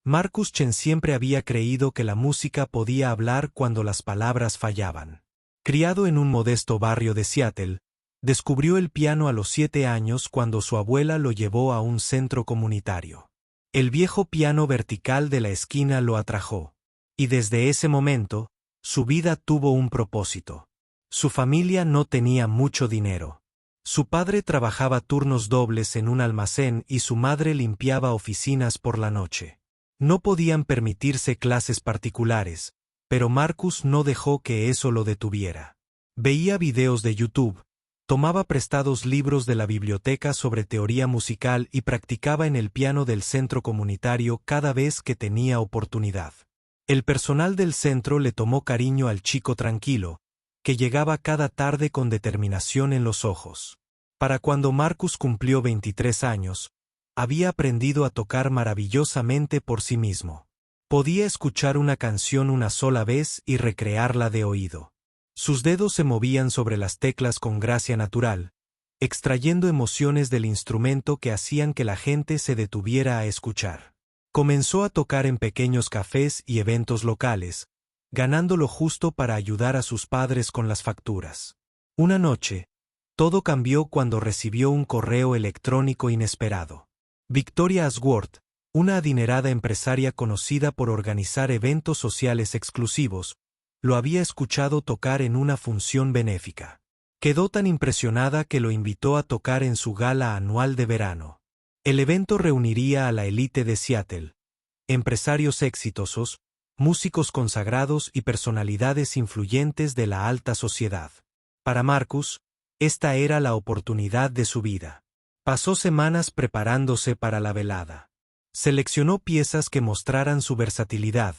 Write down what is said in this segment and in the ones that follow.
Marcus Chen siempre había creído que la música podía hablar cuando las palabras fallaban. Criado en un modesto barrio de Seattle, descubrió el piano a los 7 años cuando su abuela lo llevó a un centro comunitario. El viejo piano vertical de la esquina lo atrajo, y desde ese momento, su vida tuvo un propósito. Su familia no tenía mucho dinero. Su padre trabajaba turnos dobles en un almacén y su madre limpiaba oficinas por la noche. No podían permitirse clases particulares, pero Marcus no dejó que eso lo detuviera. Veía videos de YouTube, tomaba prestados libros de la biblioteca sobre teoría musical y practicaba en el piano del centro comunitario cada vez que tenía oportunidad. El personal del centro le tomó cariño al chico tranquilo, que llegaba cada tarde con determinación en los ojos. Para cuando Marcus cumplió 23 años, había aprendido a tocar maravillosamente por sí mismo. Podía escuchar una canción una sola vez y recrearla de oído. Sus dedos se movían sobre las teclas con gracia natural, extrayendo emociones del instrumento que hacían que la gente se detuviera a escuchar. Comenzó a tocar en pequeños cafés y eventos locales, ganando lo justo para ayudar a sus padres con las facturas. Una noche, todo cambió cuando recibió un correo electrónico inesperado. Victoria Ashworth, una adinerada empresaria conocida por organizar eventos sociales exclusivos, lo había escuchado tocar en una función benéfica. Quedó tan impresionada que lo invitó a tocar en su gala anual de verano. El evento reuniría a la élite de Seattle, empresarios exitosos, músicos consagrados y personalidades influyentes de la alta sociedad. Para Marcus, esta era la oportunidad de su vida. Pasó semanas preparándose para la velada. Seleccionó piezas que mostraran su versatilidad,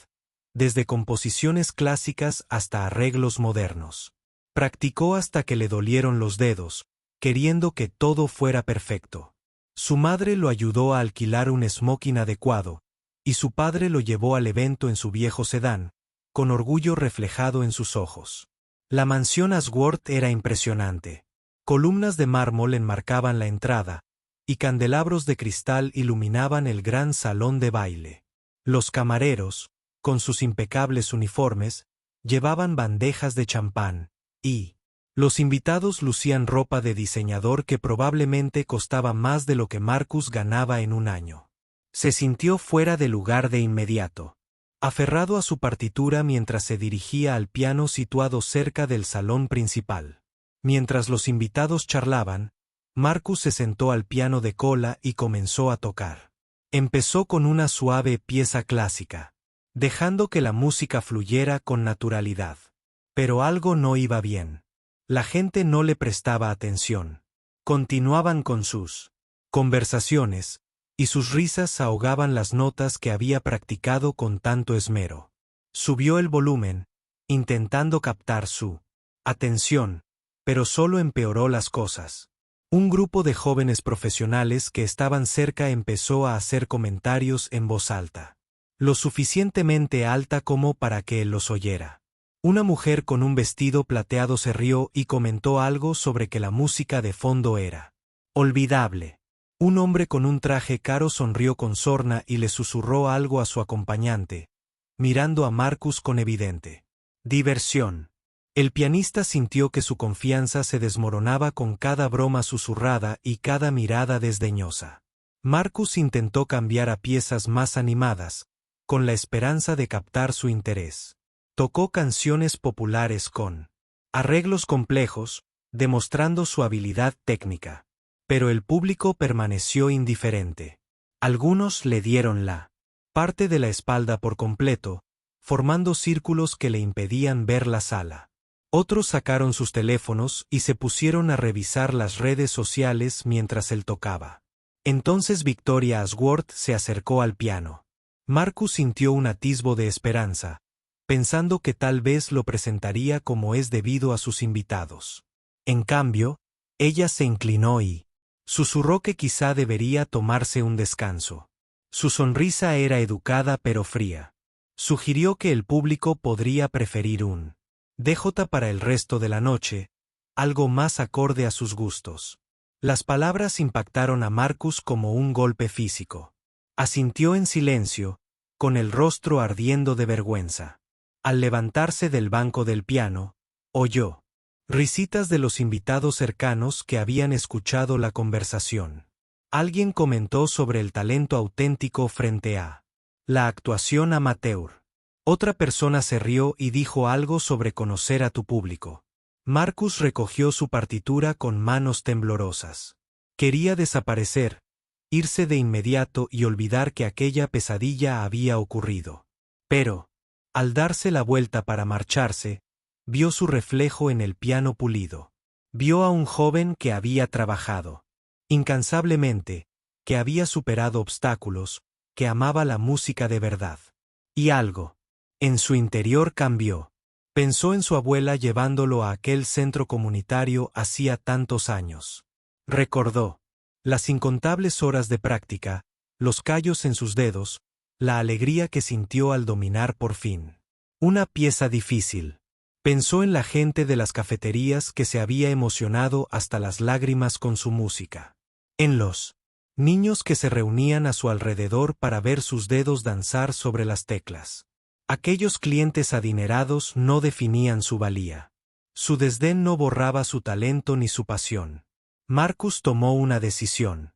desde composiciones clásicas hasta arreglos modernos. Practicó hasta que le dolieron los dedos, queriendo que todo fuera perfecto. Su madre lo ayudó a alquilar un smoking adecuado, y su padre lo llevó al evento en su viejo sedán, con orgullo reflejado en sus ojos. La mansión Ashworth era impresionante. Columnas de mármol enmarcaban la entrada, y candelabros de cristal iluminaban el gran salón de baile. Los camareros, con sus impecables uniformes, llevaban bandejas de champán, y los invitados lucían ropa de diseñador que probablemente costaba más de lo que Marcus ganaba en un año. Se sintió fuera de lugar de inmediato, aferrado a su partitura mientras se dirigía al piano situado cerca del salón principal. Mientras los invitados charlaban, Marcus se sentó al piano de cola y comenzó a tocar. Empezó con una suave pieza clásica, dejando que la música fluyera con naturalidad. Pero algo no iba bien. La gente no le prestaba atención. Continuaban con sus conversaciones, y sus risas ahogaban las notas que había practicado con tanto esmero. Subió el volumen, intentando captar su atención, pero solo empeoró las cosas. Un grupo de jóvenes profesionales que estaban cerca empezó a hacer comentarios en voz alta, lo suficientemente alta como para que él los oyera. Una mujer con un vestido plateado se rió y comentó algo sobre que la música de fondo era olvidable. Un hombre con un traje caro sonrió con sorna y le susurró algo a su acompañante, mirando a Marcus con evidente diversión. El pianista sintió que su confianza se desmoronaba con cada broma susurrada y cada mirada desdeñosa. Marcus intentó cambiar a piezas más animadas, con la esperanza de captar su interés. Tocó canciones populares con arreglos complejos, demostrando su habilidad técnica. Pero el público permaneció indiferente. Algunos le dieron la parte de la espalda por completo, formando círculos que le impedían ver la sala. Otros sacaron sus teléfonos y se pusieron a revisar las redes sociales mientras él tocaba. Entonces Victoria Ashworth se acercó al piano. Marcus sintió un atisbo de esperanza, pensando que tal vez lo presentaría como es debido a sus invitados. En cambio, ella se inclinó y susurró que quizá debería tomarse un descanso. Su sonrisa era educada pero fría. Sugirió que el público podría preferir un DJ para el resto de la noche, algo más acorde a sus gustos. Las palabras impactaron a Marcus como un golpe físico. Asintió en silencio, con el rostro ardiendo de vergüenza. Al levantarse del banco del piano, oyó risitas de los invitados cercanos que habían escuchado la conversación. Alguien comentó sobre el talento auténtico frente a la actuación amateur. Otra persona se rió y dijo algo sobre conocer a tu público. Marcus recogió su partitura con manos temblorosas. Quería desaparecer, irse de inmediato y olvidar que aquella pesadilla había ocurrido. Pero, al darse la vuelta para marcharse, vio su reflejo en el piano pulido. Vio a un joven que había trabajado incansablemente, que había superado obstáculos, que amaba la música de verdad. Y algo en su interior cambió. Pensó en su abuela llevándolo a aquel centro comunitario hacía tantos años. Recordó las incontables horas de práctica, los callos en sus dedos, la alegría que sintió al dominar por fin una pieza difícil. Pensó en la gente de las cafeterías que se había emocionado hasta las lágrimas con su música. En los niños que se reunían a su alrededor para ver sus dedos danzar sobre las teclas. Aquellos clientes adinerados no definían su valía. Su desdén no borraba su talento ni su pasión. Marcus tomó una decisión.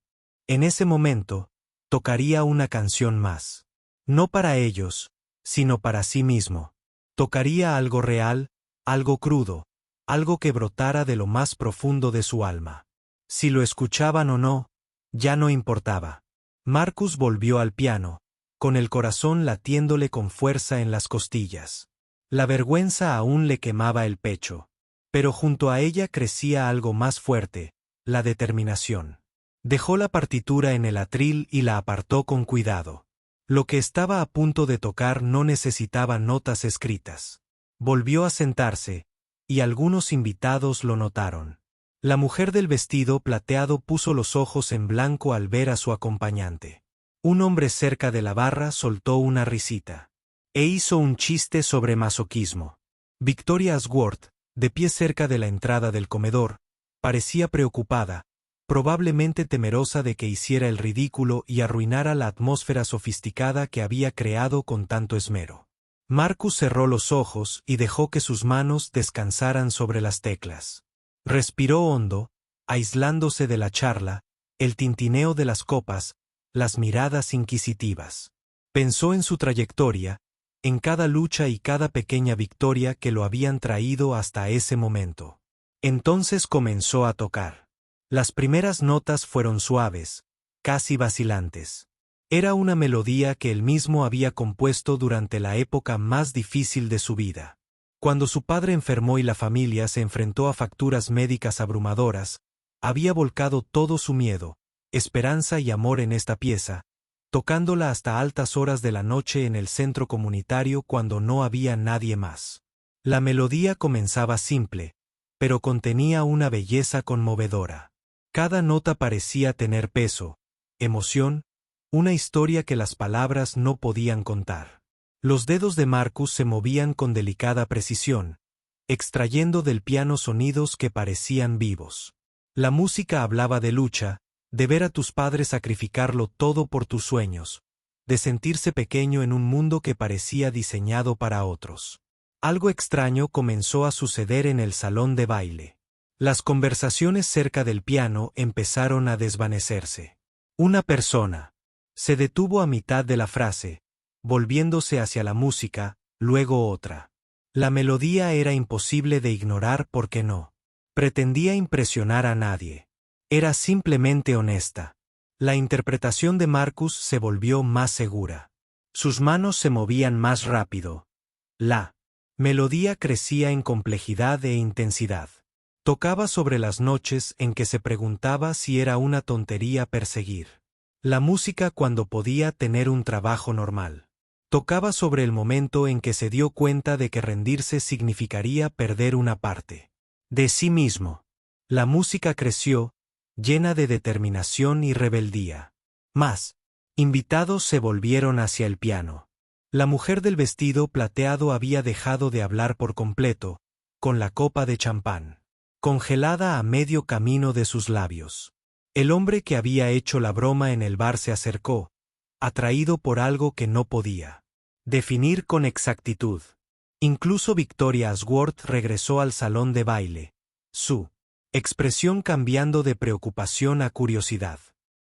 En ese momento, tocaría una canción más. No para ellos, sino para sí mismo. Tocaría algo real, algo crudo, algo que brotara de lo más profundo de su alma. Si lo escuchaban o no, ya no importaba. Marcus volvió al piano, con el corazón latiéndole con fuerza en las costillas. La vergüenza aún le quemaba el pecho. Pero junto a ella crecía algo más fuerte, la determinación. Dejó la partitura en el atril y la apartó con cuidado. Lo que estaba a punto de tocar no necesitaba notas escritas. Volvió a sentarse, y algunos invitados lo notaron. La mujer del vestido plateado puso los ojos en blanco al ver a su acompañante. Un hombre cerca de la barra soltó una risita. E hizo un chiste sobre masoquismo. Victoria Ashworth, de pie cerca de la entrada del comedor, parecía preocupada, probablemente temerosa de que hiciera el ridículo y arruinara la atmósfera sofisticada que había creado con tanto esmero. Marcus cerró los ojos y dejó que sus manos descansaran sobre las teclas. Respiró hondo, aislándose de la charla, el tintineo de las copas, las miradas inquisitivas. Pensó en su trayectoria, en cada lucha y cada pequeña victoria que lo habían traído hasta ese momento. Entonces comenzó a tocar. Las primeras notas fueron suaves, casi vacilantes. Era una melodía que él mismo había compuesto durante la época más difícil de su vida. Cuando su padre enfermó y la familia se enfrentó a facturas médicas abrumadoras, había volcado todo su miedo, esperanza y amor en esta pieza, tocándola hasta altas horas de la noche en el centro comunitario cuando no había nadie más. La melodía comenzaba simple, pero contenía una belleza conmovedora. Cada nota parecía tener peso, emoción, una historia que las palabras no podían contar. Los dedos de Marcus se movían con delicada precisión, extrayendo del piano sonidos que parecían vivos. La música hablaba de lucha, de ver a tus padres sacrificarlo todo por tus sueños, de sentirse pequeño en un mundo que parecía diseñado para otros. Algo extraño comenzó a suceder en el salón de baile. Las conversaciones cerca del piano empezaron a desvanecerse. Una persona se detuvo a mitad de la frase, volviéndose hacia la música, luego otra. La melodía era imposible de ignorar porque no pretendía impresionar a nadie. Era simplemente honesta. La interpretación de Marcus se volvió más segura. Sus manos se movían más rápido. La melodía crecía en complejidad e intensidad. Tocaba sobre las noches en que se preguntaba si era una tontería perseguir la música cuando podía tener un trabajo normal. Tocaba sobre el momento en que se dio cuenta de que rendirse significaría perder una parte de sí mismo. La música creció, llena de determinación y rebeldía. Más invitados se volvieron hacia el piano. La mujer del vestido plateado había dejado de hablar por completo, con la copa de champán congelada a medio camino de sus labios. El hombre que había hecho la broma en el bar se acercó, atraído por algo que no podía definir con exactitud. Incluso Victoria Ashworth regresó al salón de baile, su expresión cambiando de preocupación a curiosidad.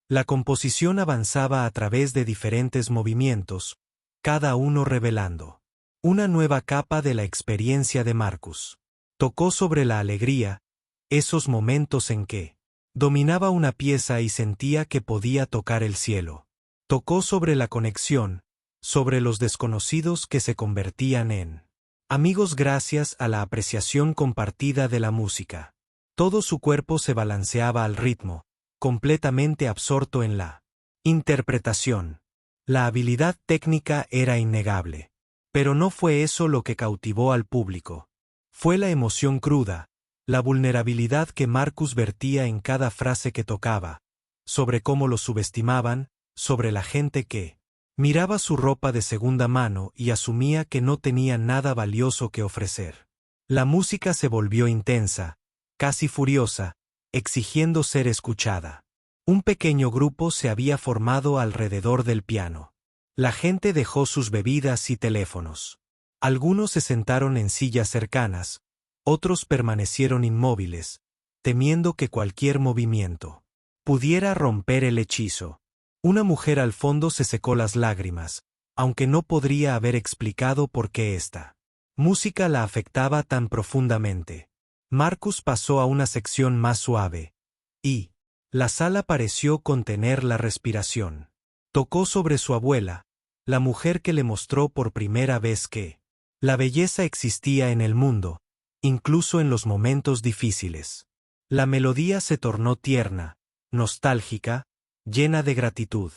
La composición avanzaba a través de diferentes movimientos, cada uno revelando una nueva capa de la experiencia de Marcus. Tocó sobre la alegría, esos momentos en que dominaba una pieza y sentía que podía tocar el cielo. Tocó sobre la conexión, sobre los desconocidos que se convertían en amigos gracias a la apreciación compartida de la música. Todo su cuerpo se balanceaba al ritmo, completamente absorto en la interpretación. La habilidad técnica era innegable. Pero no fue eso lo que cautivó al público. Fue la emoción cruda, la vulnerabilidad que Marcus vertía en cada frase que tocaba, sobre cómo lo subestimaban, sobre la gente que miraba su ropa de segunda mano y asumía que no tenía nada valioso que ofrecer. La música se volvió intensa, casi furiosa, exigiendo ser escuchada. Un pequeño grupo se había formado alrededor del piano. La gente dejó sus bebidas y teléfonos. Algunos se sentaron en sillas cercanas, otros permanecieron inmóviles, temiendo que cualquier movimiento pudiera romper el hechizo. Una mujer al fondo se secó las lágrimas, aunque no podría haber explicado por qué esta música la afectaba tan profundamente. Marcus pasó a una sección más suave, y la sala pareció contener la respiración. Tocó sobre su abuela, la mujer que le mostró por primera vez que la belleza existía en el mundo, incluso en los momentos difíciles. La melodía se tornó tierna, nostálgica, llena de gratitud.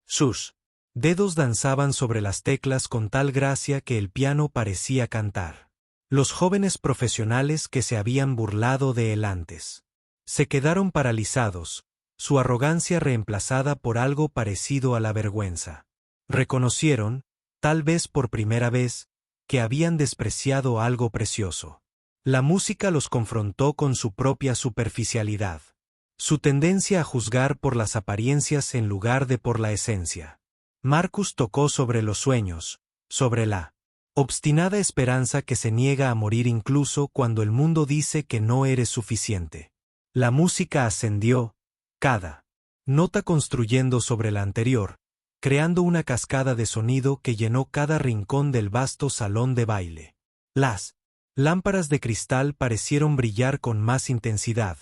Sus dedos danzaban sobre las teclas con tal gracia que el piano parecía cantar. Los jóvenes profesionales que se habían burlado de él antes se quedaron paralizados, su arrogancia reemplazada por algo parecido a la vergüenza. Reconocieron, tal vez por primera vez, que habían despreciado algo precioso. La música los confrontó con su propia superficialidad, su tendencia a juzgar por las apariencias en lugar de por la esencia. Marcus tocó sobre los sueños, sobre la obstinada esperanza que se niega a morir incluso cuando el mundo dice que no eres suficiente. La música ascendió, cada nota construyendo sobre la anterior, creando una cascada de sonido que llenó cada rincón del vasto salón de baile. Las lámparas de cristal parecieron brillar con más intensidad,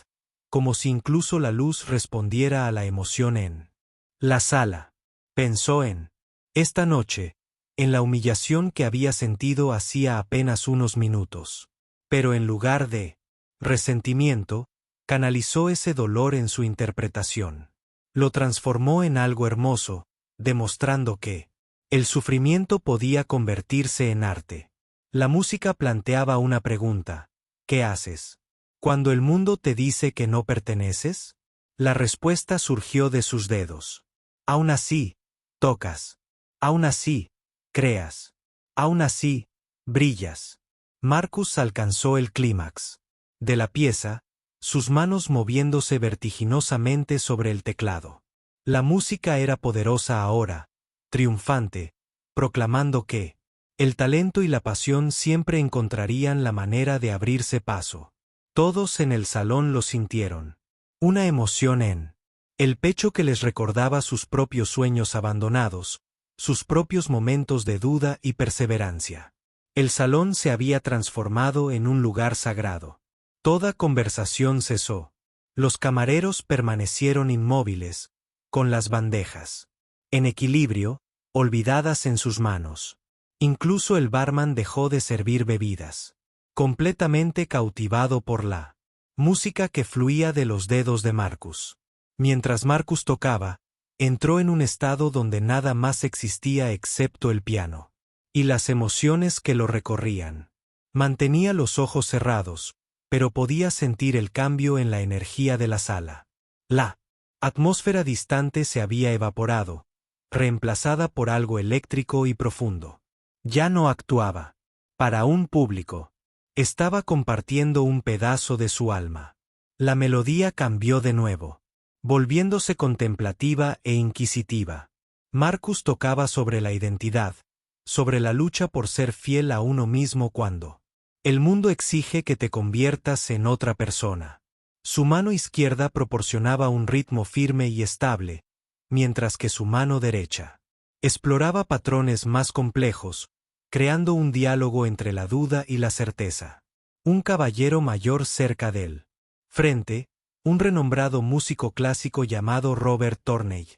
como si incluso la luz respondiera a la emoción en la sala. Pensó en esta noche, en la humillación que había sentido hacía apenas unos minutos. Pero en lugar de resentimiento, canalizó ese dolor en su interpretación. Lo transformó en algo hermoso, demostrando que el sufrimiento podía convertirse en arte. La música planteaba una pregunta: ¿qué haces cuando el mundo te dice que no perteneces? La respuesta surgió de sus dedos. Aún así, tocas. Aún así, creas. Aún así, brillas. Marcus alcanzó el clímax de la pieza, sus manos moviéndose vertiginosamente sobre el teclado. La música era poderosa ahora, triunfante, proclamando que el talento y la pasión siempre encontrarían la manera de abrirse paso. Todos en el salón lo sintieron. Una emoción en el pecho que les recordaba sus propios sueños abandonados, sus propios momentos de duda y perseverancia. El salón se había transformado en un lugar sagrado. Toda conversación cesó. Los camareros permanecieron inmóviles, con las bandejas en equilibrio, olvidadas en sus manos. Incluso el barman dejó de servir bebidas, completamente cautivado por la música que fluía de los dedos de Marcus. Mientras Marcus tocaba, entró en un estado donde nada más existía excepto el piano y las emociones que lo recorrían. Mantenía los ojos cerrados, pero podía sentir el cambio en la energía de la sala. La atmósfera distante se había evaporado, reemplazada por algo eléctrico y profundo. Ya no actuaba para un público. Estaba compartiendo un pedazo de su alma. La melodía cambió de nuevo, volviéndose contemplativa e inquisitiva. Marcus tocaba sobre la identidad, sobre la lucha por ser fiel a uno mismo cuando el mundo exige que te conviertas en otra persona. Su mano izquierda proporcionaba un ritmo firme y estable, mientras que su mano derecha exploraba patrones más complejos, creando un diálogo entre la duda y la certeza. Un caballero mayor cerca de él. Frente, un renombrado músico clásico llamado Robert Torney.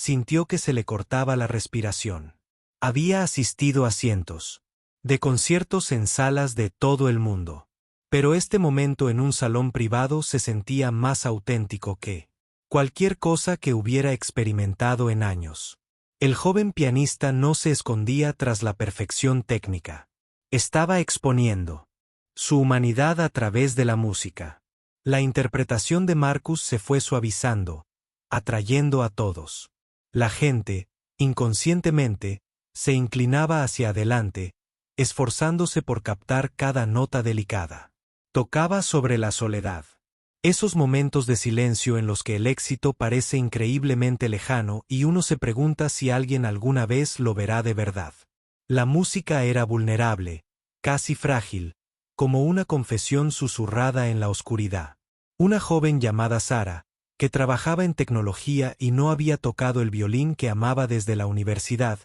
Sintió que se le cortaba la respiración. Había asistido a cientos de conciertos en salas de todo el mundo. Pero este momento en un salón privado se sentía más auténtico que cualquier cosa que hubiera experimentado en años. El joven pianista no se escondía tras la perfección técnica. Estaba exponiendo su humanidad a través de la música. La interpretación de Marcus se fue suavizando, atrayendo a todos. La gente, inconscientemente, se inclinaba hacia adelante, esforzándose por captar cada nota delicada. Tocaba sobre la soledad. Esos momentos de silencio en los que el éxito parece increíblemente lejano y uno se pregunta si alguien alguna vez lo verá de verdad. La música era vulnerable, casi frágil, como una confesión susurrada en la oscuridad. Una joven llamada Sara, que trabajaba en tecnología y no había tocado el violín que amaba desde la universidad,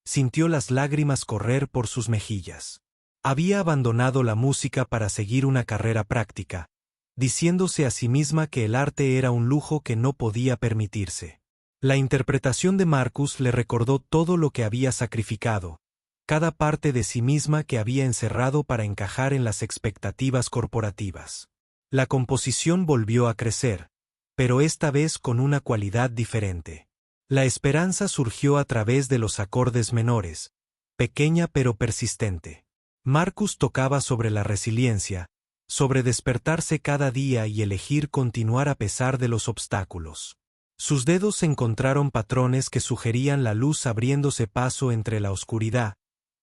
sintió las lágrimas correr por sus mejillas. Había abandonado la música para seguir una carrera práctica, diciéndose a sí misma que el arte era un lujo que no podía permitirse. La interpretación de Marcus le recordó todo lo que había sacrificado, cada parte de sí misma que había encerrado para encajar en las expectativas corporativas. La composición volvió a crecer, pero esta vez con una cualidad diferente. La esperanza surgió a través de los acordes menores, pequeña pero persistente. Marcus tocaba sobre la resiliencia, sobre despertarse cada día y elegir continuar a pesar de los obstáculos. Sus dedos encontraron patrones que sugerían la luz abriéndose paso entre la oscuridad,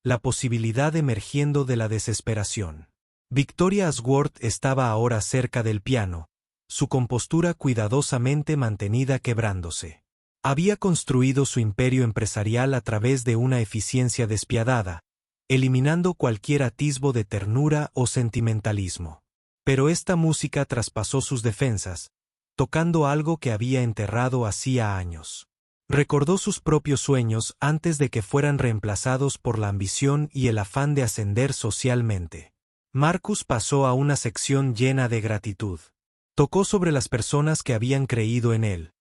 la posibilidad emergiendo de la desesperación. Victoria Ashworth estaba ahora cerca del piano, su compostura cuidadosamente mantenida quebrándose. Había construido su imperio empresarial a través de una eficiencia despiadada, eliminando cualquier atisbo de ternura o sentimentalismo. Pero esta música traspasó sus defensas, tocando algo que había enterrado hacía años. Recordó sus propios sueños antes de que fueran reemplazados por la ambición y el afán de ascender socialmente. Marcus pasó a una sección llena de gratitud. Tocó sobre las personas que habían creído en él.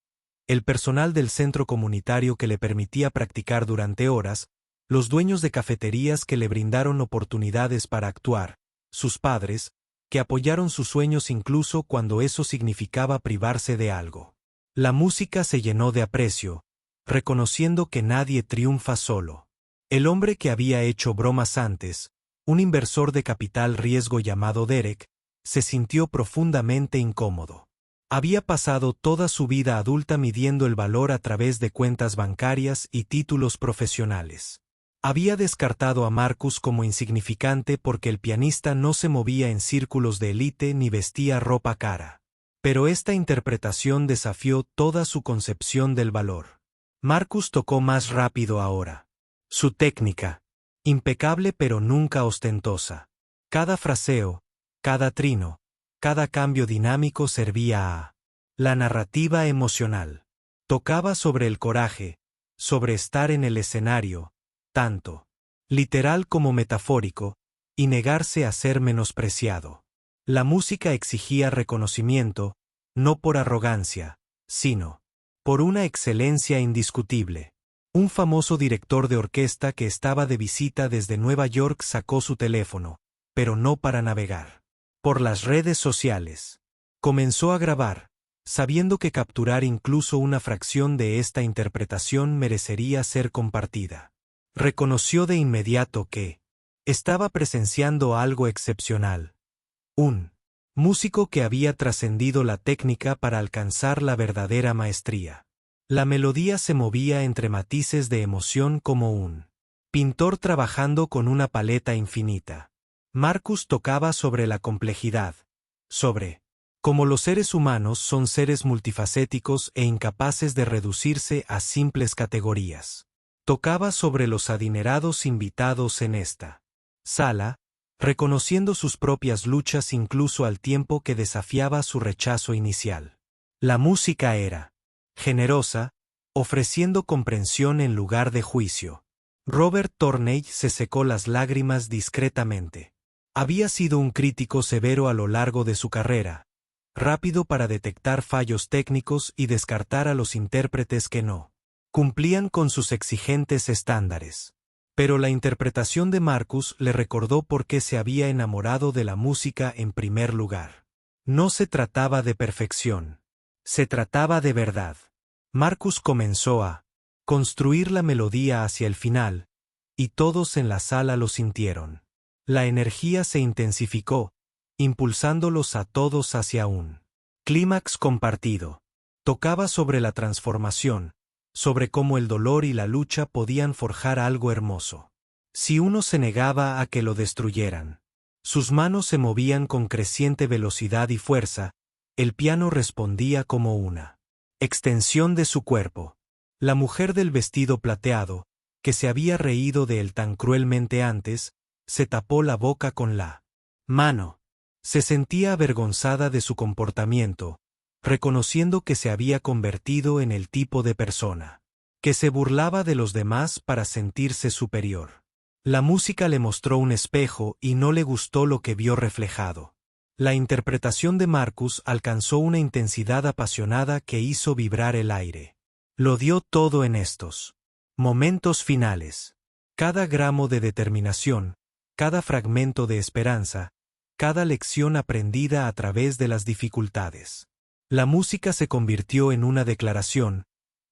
El personal del centro comunitario que le permitía practicar durante horas, los dueños de cafeterías que le brindaron oportunidades para actuar, sus padres, que apoyaron sus sueños incluso cuando eso significaba privarse de algo. La música se llenó de aprecio, reconociendo que nadie triunfa solo. El hombre que había hecho bromas antes, un inversor de capital riesgo llamado Derek, se sintió profundamente incómodo. Había pasado toda su vida adulta midiendo el valor a través de cuentas bancarias y títulos profesionales. Había descartado a Marcus como insignificante porque el pianista no se movía en círculos de élite ni vestía ropa cara. Pero esta interpretación desafió toda su concepción del valor. Marcus tocó más rápido ahora. Su técnica, impecable pero nunca ostentosa. Cada fraseo, cada trino, cada cambio dinámico servía a la narrativa emocional. Tocaba sobre el coraje, sobre estar en el escenario, tanto literal como metafórico, y negarse a ser menospreciado. La música exigía reconocimiento, no por arrogancia, sino por una excelencia indiscutible. Un famoso director de orquesta que estaba de visita desde Nueva York sacó su teléfono, pero no para navegar por las redes sociales. Comenzó a grabar, sabiendo que capturar incluso una fracción de esta interpretación merecería ser compartida. Reconoció de inmediato que estaba presenciando algo excepcional. Un músico que había trascendido la técnica para alcanzar la verdadera maestría. La melodía se movía entre matices de emoción como un pintor trabajando con una paleta infinita. Marcus tocaba sobre la complejidad, sobre cómo los seres humanos son seres multifacéticos e incapaces de reducirse a simples categorías. Tocaba sobre los adinerados invitados en esta sala, reconociendo sus propias luchas incluso al tiempo que desafiaba su rechazo inicial. La música era generosa, ofreciendo comprensión en lugar de juicio. Robert Torney se secó las lágrimas discretamente. Había sido un crítico severo a lo largo de su carrera, rápido para detectar fallos técnicos y descartar a los intérpretes que no cumplían con sus exigentes estándares. Pero la interpretación de Marcus le recordó por qué se había enamorado de la música en primer lugar. No se trataba de perfección. Se trataba de verdad. Marcus comenzó a construir la melodía hacia el final, y todos en la sala lo sintieron. La energía se intensificó, impulsándolos a todos hacia un clímax compartido. Tocaba sobre la transformación, sobre cómo el dolor y la lucha podían forjar algo hermoso. Si uno se negaba a que lo destruyeran, sus manos se movían con creciente velocidad y fuerza, el piano respondía como una extensión de su cuerpo. La mujer del vestido plateado, que se había reído de él tan cruelmente antes, se tapó la boca con la mano. Se sentía avergonzada de su comportamiento, reconociendo que se había convertido en el tipo de persona que se burlaba de los demás para sentirse superior. La música le mostró un espejo y no le gustó lo que vio reflejado. La interpretación de Marcus alcanzó una intensidad apasionada que hizo vibrar el aire. Lo dio todo en estos momentos finales. Cada gramo de determinación, cada fragmento de esperanza, cada lección aprendida a través de las dificultades. La música se convirtió en una declaración,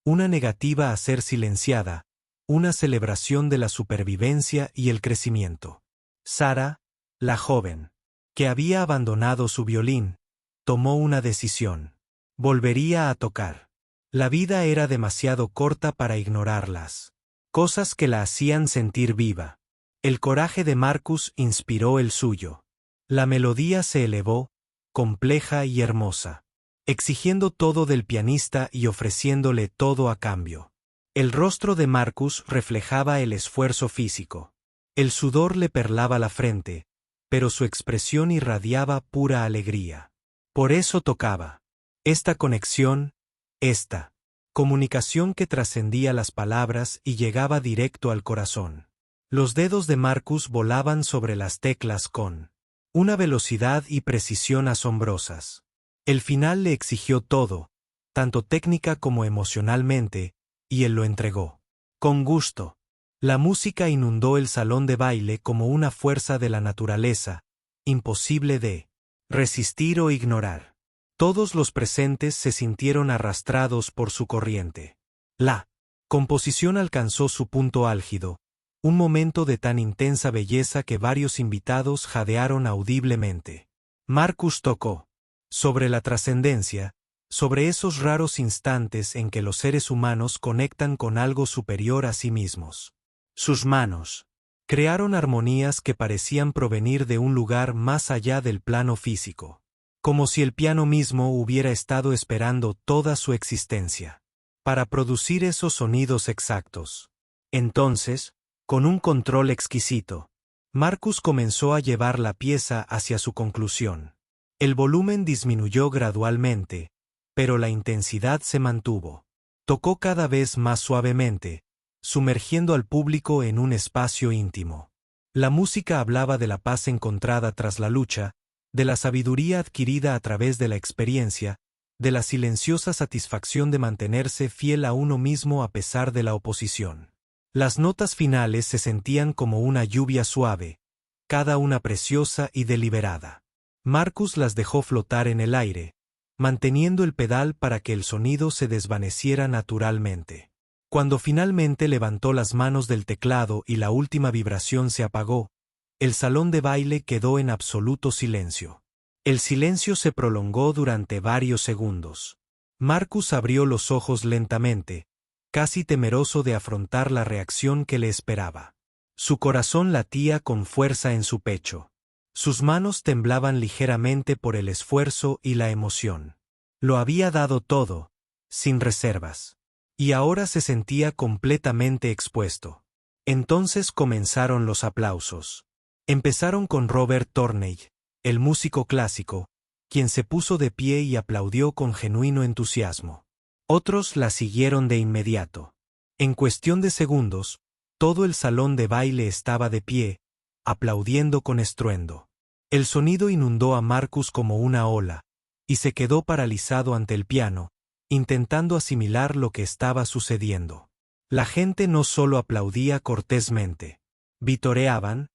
una negativa a ser silenciada, una celebración de la supervivencia y el crecimiento. Sarah, la joven, que había abandonado su violín, tomó una decisión. Volvería a tocar. La vida era demasiado corta para ignorarlas cosas que la hacían sentir viva. El coraje de Marcus inspiró el suyo. La melodía se elevó, compleja y hermosa, exigiendo todo del pianista y ofreciéndole todo a cambio. El rostro de Marcus reflejaba el esfuerzo físico. El sudor le perlaba la frente, pero su expresión irradiaba pura alegría. Por eso tocaba. Esta conexión, esta comunicación que trascendía las palabras y llegaba directo al corazón. Los dedos de Marcus volaban sobre las teclas con una velocidad y precisión asombrosas. El final le exigió todo, tanto técnica como emocionalmente, y él lo entregó. Con gusto. La música inundó el salón de baile como una fuerza de la naturaleza, imposible de resistir o ignorar. Todos los presentes se sintieron arrastrados por su corriente. La composición alcanzó su punto álgido, un momento de tan intensa belleza que varios invitados jadearon audiblemente. Marcus tocó sobre la trascendencia, sobre esos raros instantes en que los seres humanos conectan con algo superior a sí mismos. Sus manos crearon armonías que parecían provenir de un lugar más allá del plano físico, como si el piano mismo hubiera estado esperando toda su existencia para producir esos sonidos exactos. Entonces, con un control exquisito, Marcus comenzó a llevar la pieza hacia su conclusión. El volumen disminuyó gradualmente, pero la intensidad se mantuvo. Tocó cada vez más suavemente, sumergiendo al público en un espacio íntimo. La música hablaba de la paz encontrada tras la lucha, de la sabiduría adquirida a través de la experiencia, de la silenciosa satisfacción de mantenerse fiel a uno mismo a pesar de la oposición. Las notas finales se sentían como una lluvia suave, cada una preciosa y deliberada. Marcus las dejó flotar en el aire, manteniendo el pedal para que el sonido se desvaneciera naturalmente. Cuando finalmente levantó las manos del teclado y la última vibración se apagó, el salón de baile quedó en absoluto silencio. El silencio se prolongó durante varios segundos. Marcus abrió los ojos lentamente, casi temeroso de afrontar la reacción que le esperaba. Su corazón latía con fuerza en su pecho. Sus manos temblaban ligeramente por el esfuerzo y la emoción. Lo había dado todo, sin reservas. y ahora se sentía completamente expuesto. Entonces comenzaron los aplausos. Empezaron con Robert Torney, el músico clásico, quien se puso de pie y aplaudió con genuino entusiasmo. Otros la siguieron de inmediato. En cuestión de segundos, todo el salón de baile estaba de pie, aplaudiendo con estruendo. El sonido inundó a Marcus como una ola, y se quedó paralizado ante el piano, intentando asimilar lo que estaba sucediendo. La gente no solo aplaudía cortésmente. Vitoreaban,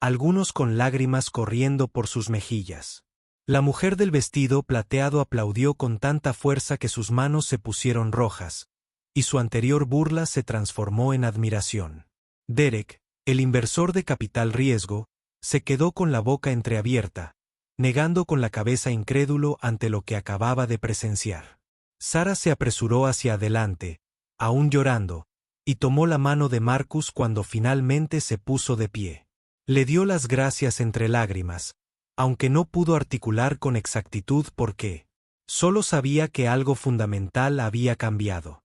algunos con lágrimas corriendo por sus mejillas. La mujer del vestido plateado aplaudió con tanta fuerza que sus manos se pusieron rojas, y su anterior burla se transformó en admiración. Derek, el inversor de capital riesgo, se quedó con la boca entreabierta, negando con la cabeza incrédulo ante lo que acababa de presenciar. Sara se apresuró hacia adelante, aún llorando, y tomó la mano de Marcus cuando finalmente se puso de pie. Le dio las gracias entre lágrimas, aunque no pudo articular con exactitud por qué. Solo sabía que algo fundamental había cambiado.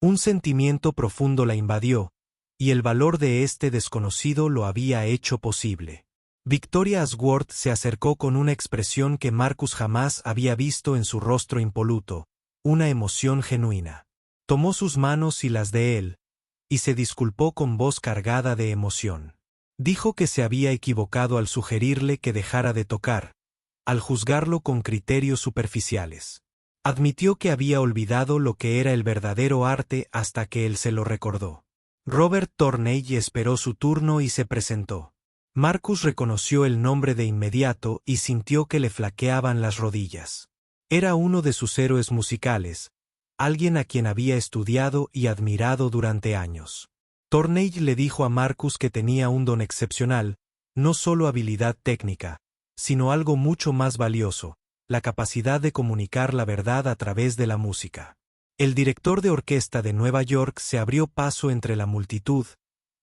Un sentimiento profundo la invadió, y el valor de este desconocido lo había hecho posible. Victoria Ashworth se acercó con una expresión que Marcus jamás había visto en su rostro impoluto, una emoción genuina. Tomó sus manos y las de él, y se disculpó con voz cargada de emoción. Dijo que se había equivocado al sugerirle que dejara de tocar, al juzgarlo con criterios superficiales. Admitió que había olvidado lo que era el verdadero arte hasta que él se lo recordó. Robert Torney esperó su turno y se presentó. Marcus reconoció el nombre de inmediato y sintió que le flaqueaban las rodillas. Era uno de sus héroes musicales, alguien a quien había estudiado y admirado durante años. Torney le dijo a Marcus que tenía un don excepcional, no solo habilidad técnica, sino algo mucho más valioso, la capacidad de comunicar la verdad a través de la música. El director de orquesta de Nueva York se abrió paso entre la multitud,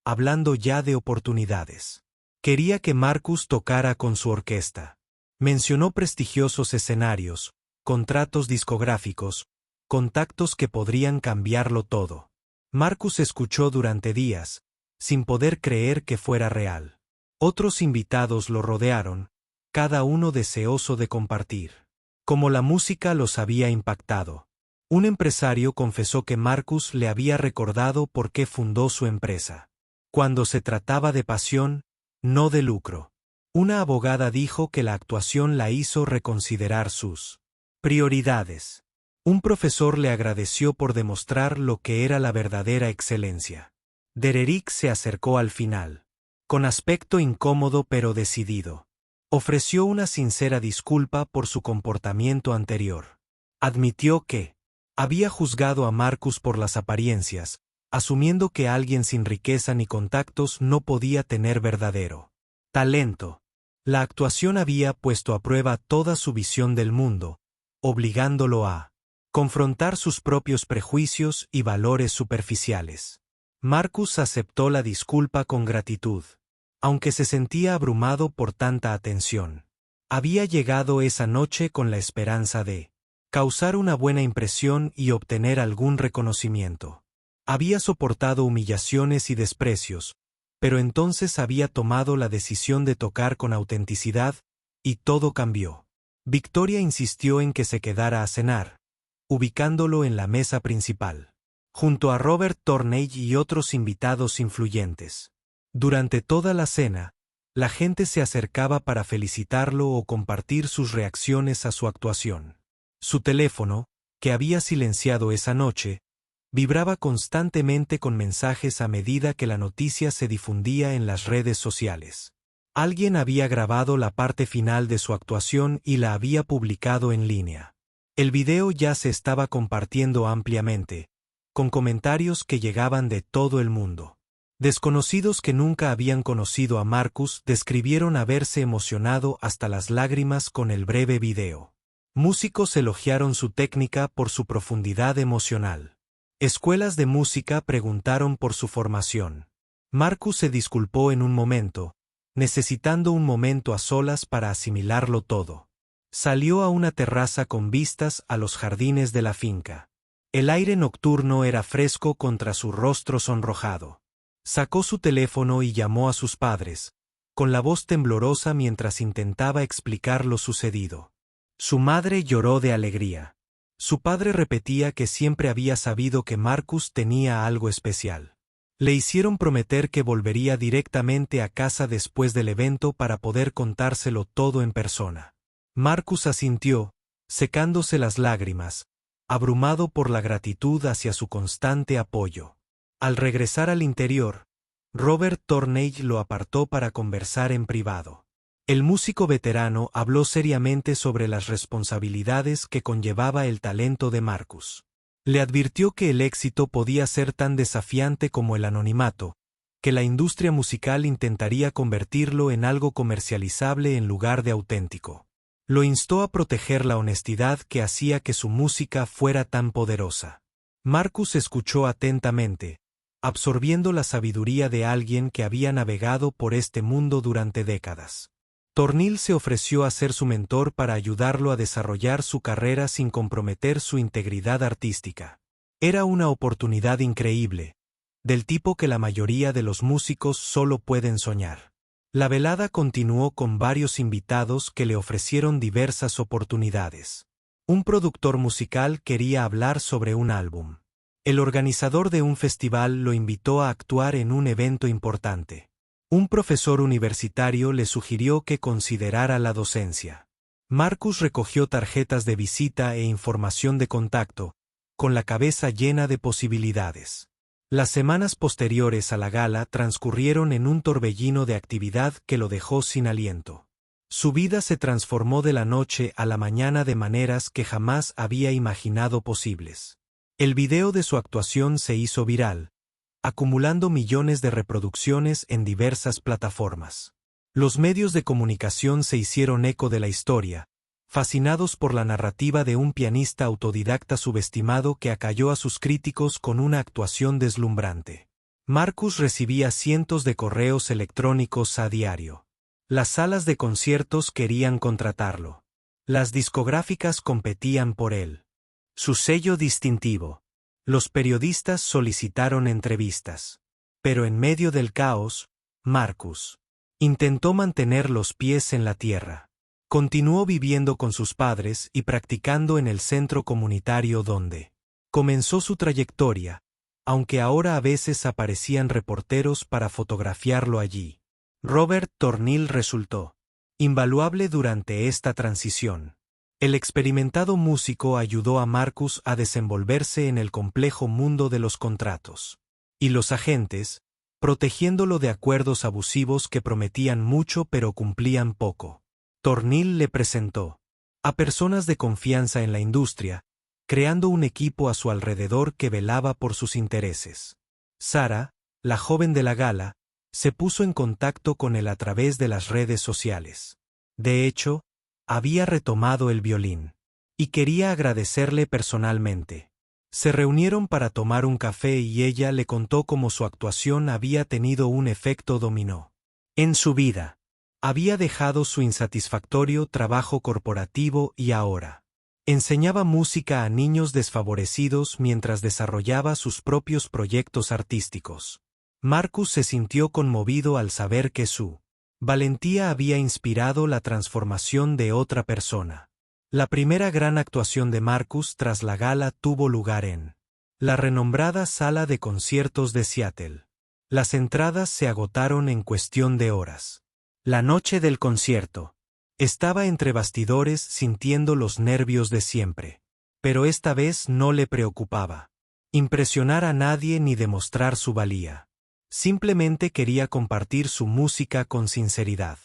hablando ya de oportunidades. Quería que Marcus tocara con su orquesta. Mencionó prestigiosos escenarios, contratos discográficos, contactos que podrían cambiarlo todo. Marcus escuchó durante días, sin poder creer que fuera real. Otros invitados lo rodearon, cada uno deseoso de compartir. Como la música los había impactado. Un empresario confesó que Marcus le había recordado por qué fundó su empresa. Cuando se trataba de pasión, no de lucro. Una abogada dijo que la actuación la hizo reconsiderar sus prioridades. Un profesor le agradeció por demostrar lo que era la verdadera excelencia. Dererick se acercó al final. Con aspecto incómodo pero decidido. Ofreció una sincera disculpa por su comportamiento anterior. Admitió que había juzgado a Marcus por las apariencias, asumiendo que alguien sin riqueza ni contactos no podía tener verdadero talento. La actuación había puesto a prueba toda su visión del mundo, obligándolo a confrontar sus propios prejuicios y valores superficiales. Marcus aceptó la disculpa con gratitud, aunque se sentía abrumado por tanta atención. Había llegado esa noche con la esperanza de causar una buena impresión y obtener algún reconocimiento. Había soportado humillaciones y desprecios, pero entonces había tomado la decisión de tocar con autenticidad, y todo cambió. Victoria insistió en que se quedara a cenar, ubicándolo en la mesa principal, junto a Robert Torney y otros invitados influyentes. Durante toda la cena, la gente se acercaba para felicitarlo o compartir sus reacciones a su actuación. Su teléfono, que había silenciado esa noche, vibraba constantemente con mensajes a medida que la noticia se difundía en las redes sociales. Alguien había grabado la parte final de su actuación y la había publicado en línea. El video ya se estaba compartiendo ampliamente, con comentarios que llegaban de todo el mundo. Desconocidos que nunca habían conocido a Marcus describieron haberse emocionado hasta las lágrimas con el breve video. Músicos elogiaron su técnica por su profundidad emocional. Escuelas de música preguntaron por su formación. Marcus se disculpó en un momento, necesitando un momento a solas para asimilarlo todo. Salió a una terraza con vistas a los jardines de la finca. El aire nocturno era fresco contra su rostro sonrojado. Sacó su teléfono y llamó a sus padres, con la voz temblorosa mientras intentaba explicar lo sucedido. Su madre lloró de alegría. Su padre repetía que siempre había sabido que Marcus tenía algo especial. Le hicieron prometer que volvería directamente a casa después del evento para poder contárselo todo en persona. Marcus asintió, secándose las lágrimas, abrumado por la gratitud hacia su constante apoyo. Al regresar al interior, Robert Torney lo apartó para conversar en privado. El músico veterano habló seriamente sobre las responsabilidades que conllevaba el talento de Marcus. Le advirtió que el éxito podía ser tan desafiante como el anonimato, que la industria musical intentaría convertirlo en algo comercializable en lugar de auténtico. Lo instó a proteger la honestidad que hacía que su música fuera tan poderosa. Marcus escuchó atentamente, absorbiendo la sabiduría de alguien que había navegado por este mundo durante décadas. Tornil se ofreció a ser su mentor para ayudarlo a desarrollar su carrera sin comprometer su integridad artística. Era una oportunidad increíble, del tipo que la mayoría de los músicos solo pueden soñar. La velada continuó con varios invitados que le ofrecieron diversas oportunidades. Un productor musical quería hablar sobre un álbum. El organizador de un festival lo invitó a actuar en un evento importante. Un profesor universitario le sugirió que considerara la docencia. Marcus recogió tarjetas de visita e información de contacto, con la cabeza llena de posibilidades. Las semanas posteriores a la gala transcurrieron en un torbellino de actividad que lo dejó sin aliento. Su vida se transformó de la noche a la mañana de maneras que jamás había imaginado posibles. El video de su actuación se hizo viral, acumulando millones de reproducciones en diversas plataformas. Los medios de comunicación se hicieron eco de la historia, fascinados por la narrativa de un pianista autodidacta subestimado que acalló a sus críticos con una actuación deslumbrante. Marcus recibía cientos de correos electrónicos a diario. Las salas de conciertos querían contratarlo. Las discográficas competían por él. Su sello distintivo. Los periodistas solicitaron entrevistas. Pero en medio del caos, Marcus intentó mantener los pies en la tierra. Continuó viviendo con sus padres y practicando en el centro comunitario donde comenzó su trayectoria, aunque ahora a veces aparecían reporteros para fotografiarlo allí. Robert Tornil resultó invaluable durante esta transición. El experimentado músico ayudó a Marcus a desenvolverse en el complejo mundo de los contratos. Y los agentes, protegiéndolo de acuerdos abusivos que prometían mucho pero cumplían poco. Tornil le presentó a personas de confianza en la industria, creando un equipo a su alrededor que velaba por sus intereses. Sara, la joven de la gala, se puso en contacto con él a través de las redes sociales. De hecho, había retomado el violín. Y quería agradecerle personalmente. Se reunieron para tomar un café y ella le contó cómo su actuación había tenido un efecto dominó en su vida. Había dejado su insatisfactorio trabajo corporativo y ahora enseñaba música a niños desfavorecidos mientras desarrollaba sus propios proyectos artísticos. Marcus se sintió conmovido al saber que su valentía había inspirado la transformación de otra persona. La primera gran actuación de Marcus tras la gala tuvo lugar en la renombrada sala de conciertos de Seattle. Las entradas se agotaron en cuestión de horas. La noche del concierto. Estaba entre bastidores sintiendo los nervios de siempre. Pero esta vez no le preocupaba impresionar a nadie ni demostrar su valía. Simplemente quería compartir su música con sinceridad.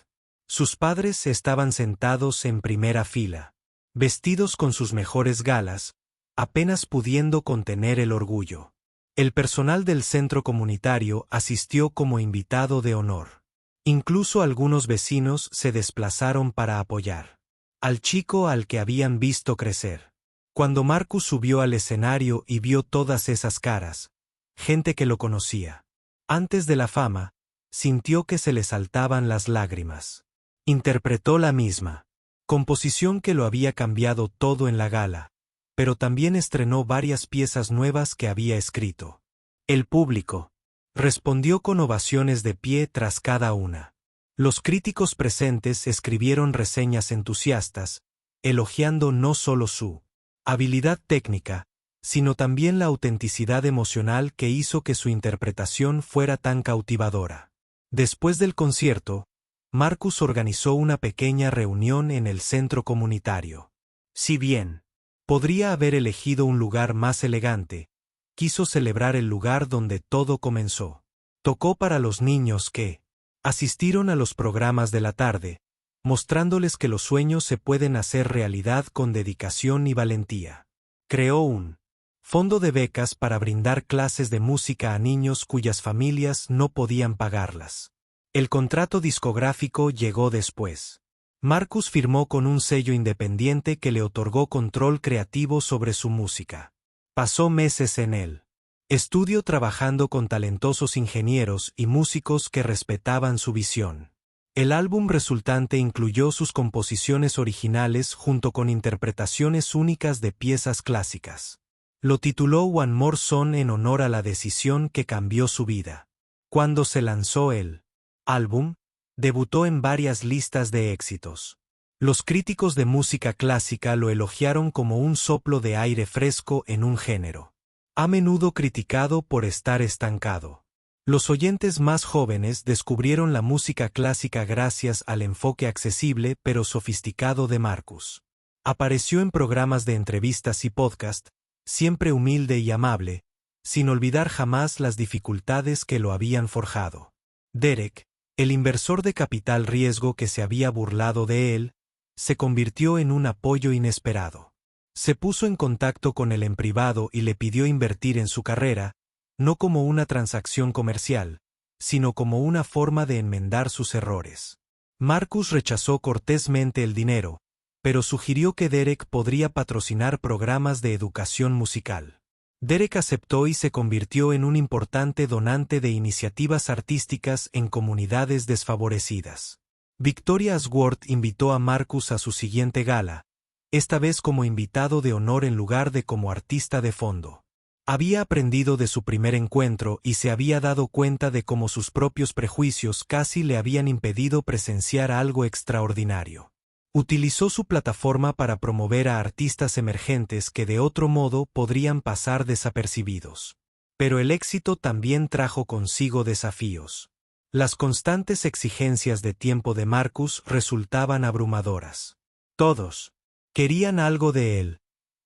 Sus padres estaban sentados en primera fila, vestidos con sus mejores galas, apenas pudiendo contener el orgullo. El personal del centro comunitario asistió como invitado de honor. Incluso algunos vecinos se desplazaron para apoyar al chico al que habían visto crecer. Cuando Marcus subió al escenario y vio todas esas caras, gente que lo conocía antes de la fama, sintió que se le saltaban las lágrimas. Interpretó la misma composición que lo había cambiado todo en la gala, pero también estrenó varias piezas nuevas que había escrito. El público respondió con ovaciones de pie tras cada una. Los críticos presentes escribieron reseñas entusiastas, elogiando no solo su habilidad técnica, sino también la autenticidad emocional que hizo que su interpretación fuera tan cautivadora. Después del concierto, Marcus organizó una pequeña reunión en el centro comunitario. Si bien podría haber elegido un lugar más elegante, quiso celebrar el lugar donde todo comenzó. Tocó para los niños que asistieron a los programas de la tarde, mostrándoles que los sueños se pueden hacer realidad con dedicación y valentía. Creó un fondo de becas para brindar clases de música a niños cuyas familias no podían pagarlas. El contrato discográfico llegó después. Marcus firmó con un sello independiente que le otorgó control creativo sobre su música. Pasó meses en el estudio trabajando con talentosos ingenieros y músicos que respetaban su visión. El álbum resultante incluyó sus composiciones originales junto con interpretaciones únicas de piezas clásicas. Lo tituló One More Song en honor a la decisión que cambió su vida. Cuando se lanzó el álbum, debutó en varias listas de éxitos. Los críticos de música clásica lo elogiaron como un soplo de aire fresco en un género a menudo criticado por estar estancado. Los oyentes más jóvenes descubrieron la música clásica gracias al enfoque accesible pero sofisticado de Marcus. Apareció en programas de entrevistas y podcast, siempre humilde y amable, sin olvidar jamás las dificultades que lo habían forjado. Derek, el inversor de capital riesgo que se había burlado de él, se convirtió en un apoyo inesperado. Se puso en contacto con él en privado y le pidió invertir en su carrera, no como una transacción comercial, sino como una forma de enmendar sus errores. Marcus rechazó cortésmente el dinero, pero sugirió que Derek podría patrocinar programas de educación musical. Derek aceptó y se convirtió en un importante donante de iniciativas artísticas en comunidades desfavorecidas. Victoria Asworth invitó a Marcus a su siguiente gala, esta vez como invitado de honor en lugar de como artista de fondo. Había aprendido de su primer encuentro y se había dado cuenta de cómo sus propios prejuicios casi le habían impedido presenciar algo extraordinario. Utilizó su plataforma para promover a artistas emergentes que de otro modo podrían pasar desapercibidos. Pero el éxito también trajo consigo desafíos. Las constantes exigencias de tiempo de Marcus resultaban abrumadoras. Todos querían algo de él: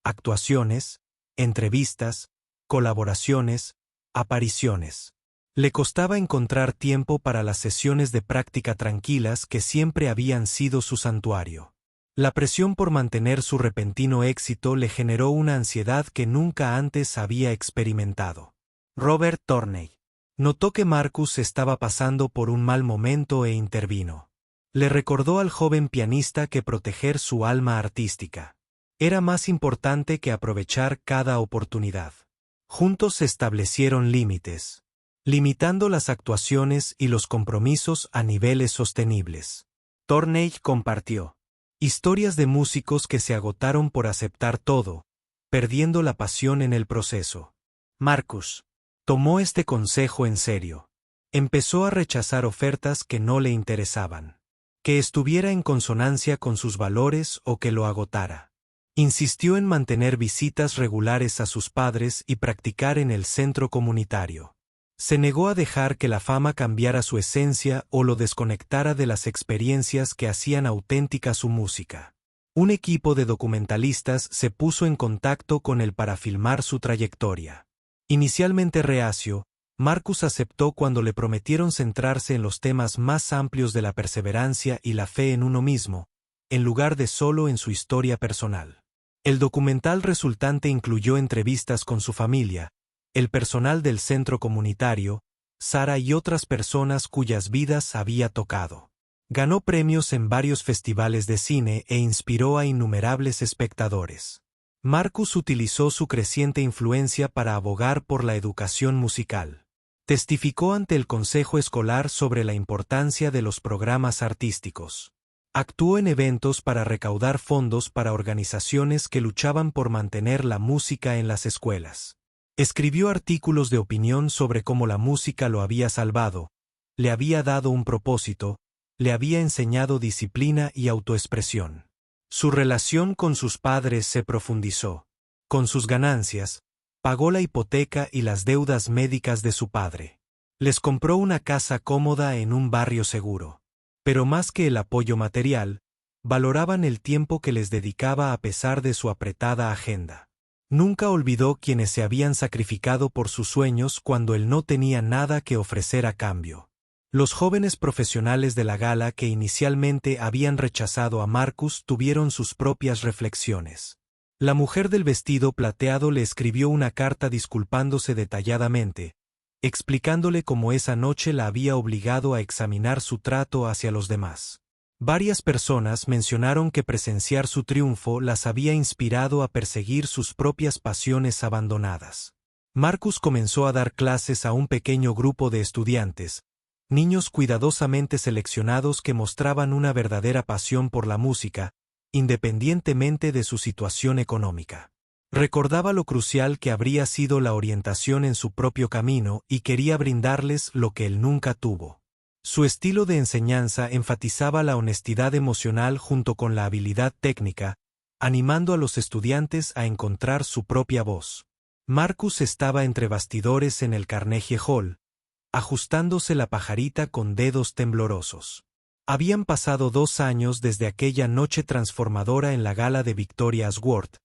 actuaciones, entrevistas, colaboraciones, apariciones. Le costaba encontrar tiempo para las sesiones de práctica tranquilas que siempre habían sido su santuario. La presión por mantener su repentino éxito le generó una ansiedad que nunca antes había experimentado. Robert Torney notó que Marcus estaba pasando por un mal momento e intervino. Le recordó al joven pianista que proteger su alma artística era más importante que aprovechar cada oportunidad. Juntos se establecieron límites, limitando las actuaciones y los compromisos a niveles sostenibles. Torney compartió historias de músicos que se agotaron por aceptar todo, perdiendo la pasión en el proceso. Marcus tomó este consejo en serio. Empezó a rechazar ofertas que no le interesaban, que estuviera en consonancia con sus valores o que lo agotara. Insistió en mantener visitas regulares a sus padres y practicar en el centro comunitario. Se negó a dejar que la fama cambiara su esencia o lo desconectara de las experiencias que hacían auténtica su música. Un equipo de documentalistas se puso en contacto con él para filmar su trayectoria. Inicialmente reacio, Marcus aceptó cuando le prometieron centrarse en los temas más amplios de la perseverancia y la fe en uno mismo, en lugar de solo en su historia personal. El documental resultante incluyó entrevistas con su familia, el personal del centro comunitario, Sara y otras personas cuyas vidas había tocado. Ganó premios en varios festivales de cine e inspiró a innumerables espectadores. Marcus utilizó su creciente influencia para abogar por la educación musical. Testificó ante el consejo escolar sobre la importancia de los programas artísticos. Actuó en eventos para recaudar fondos para organizaciones que luchaban por mantener la música en las escuelas. Escribió artículos de opinión sobre cómo la música lo había salvado, le había dado un propósito, le había enseñado disciplina y autoexpresión. Su relación con sus padres se profundizó. Con sus ganancias, pagó la hipoteca y las deudas médicas de su padre. Les compró una casa cómoda en un barrio seguro. Pero más que el apoyo material, valoraban el tiempo que les dedicaba a pesar de su apretada agenda. Nunca olvidó quienes se habían sacrificado por sus sueños cuando él no tenía nada que ofrecer a cambio. Los jóvenes profesionales de la gala que inicialmente habían rechazado a Marcus tuvieron sus propias reflexiones. La mujer del vestido plateado le escribió una carta disculpándose detalladamente, explicándole cómo esa noche la había obligado a examinar su trato hacia los demás. Varias personas mencionaron que presenciar su triunfo las había inspirado a perseguir sus propias pasiones abandonadas. Marcus comenzó a dar clases a un pequeño grupo de estudiantes, niños cuidadosamente seleccionados que mostraban una verdadera pasión por la música, independientemente de su situación económica. Recordaba lo crucial que habría sido la orientación en su propio camino y quería brindarles lo que él nunca tuvo. Su estilo de enseñanza enfatizaba la honestidad emocional junto con la habilidad técnica, animando a los estudiantes a encontrar su propia voz. Marcus estaba entre bastidores en el Carnegie Hall, ajustándose la pajarita con dedos temblorosos. Habían pasado 2 años desde aquella noche transformadora en la gala de Victoria's World,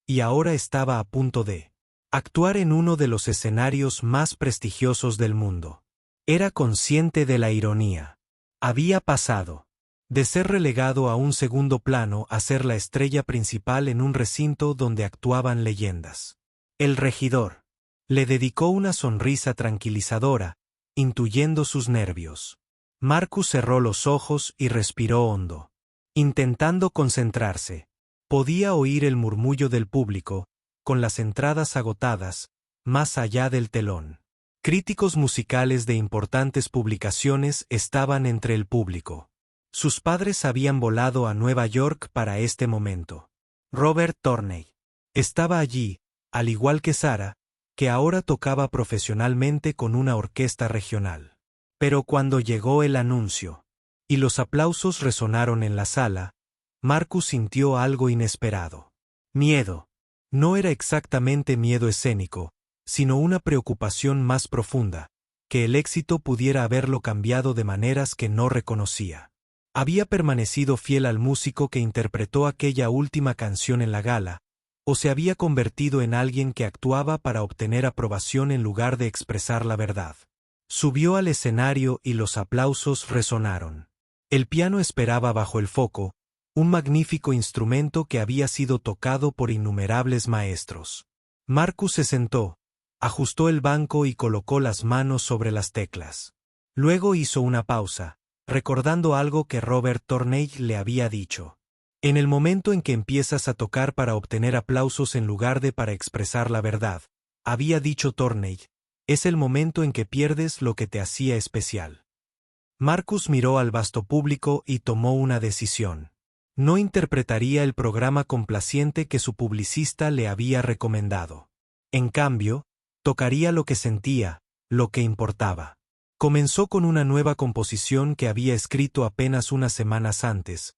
y ahora estaba a punto de actuar en uno de los escenarios más prestigiosos del mundo. Era consciente de la ironía. Había pasado de ser relegado a un segundo plano a ser la estrella principal en un recinto donde actuaban leyendas. El regidor le dedicó una sonrisa tranquilizadora, intuyendo sus nervios. Marcus cerró los ojos y respiró hondo. Intentando concentrarse, podía oír el murmullo del público, con las entradas agotadas, más allá del telón. Críticos musicales de importantes publicaciones estaban entre el público. Sus padres habían volado a Nueva York para este momento. Robert Torney estaba allí, al igual que Sarah, que ahora tocaba profesionalmente con una orquesta regional. Pero cuando llegó el anuncio, y los aplausos resonaron en la sala, Marcus sintió algo inesperado. Miedo. No era exactamente miedo escénico, sino una preocupación más profunda, que el éxito pudiera haberlo cambiado de maneras que no reconocía. Había permanecido fiel al músico que interpretó aquella última canción en la gala, o se había convertido en alguien que actuaba para obtener aprobación en lugar de expresar la verdad. Subió al escenario y los aplausos resonaron. El piano esperaba bajo el foco, un magnífico instrumento que había sido tocado por innumerables maestros. Marcus se sentó, ajustó el banco y colocó las manos sobre las teclas. Luego hizo una pausa, recordando algo que Robert Torney le había dicho. En el momento en que empiezas a tocar para obtener aplausos en lugar de para expresar la verdad, había dicho Torney, es el momento en que pierdes lo que te hacía especial. Marcus miró al vasto público y tomó una decisión. No interpretaría el programa complaciente que su publicista le había recomendado. En cambio, tocaría lo que sentía, lo que importaba. Comenzó con una nueva composición que había escrito apenas unas semanas antes,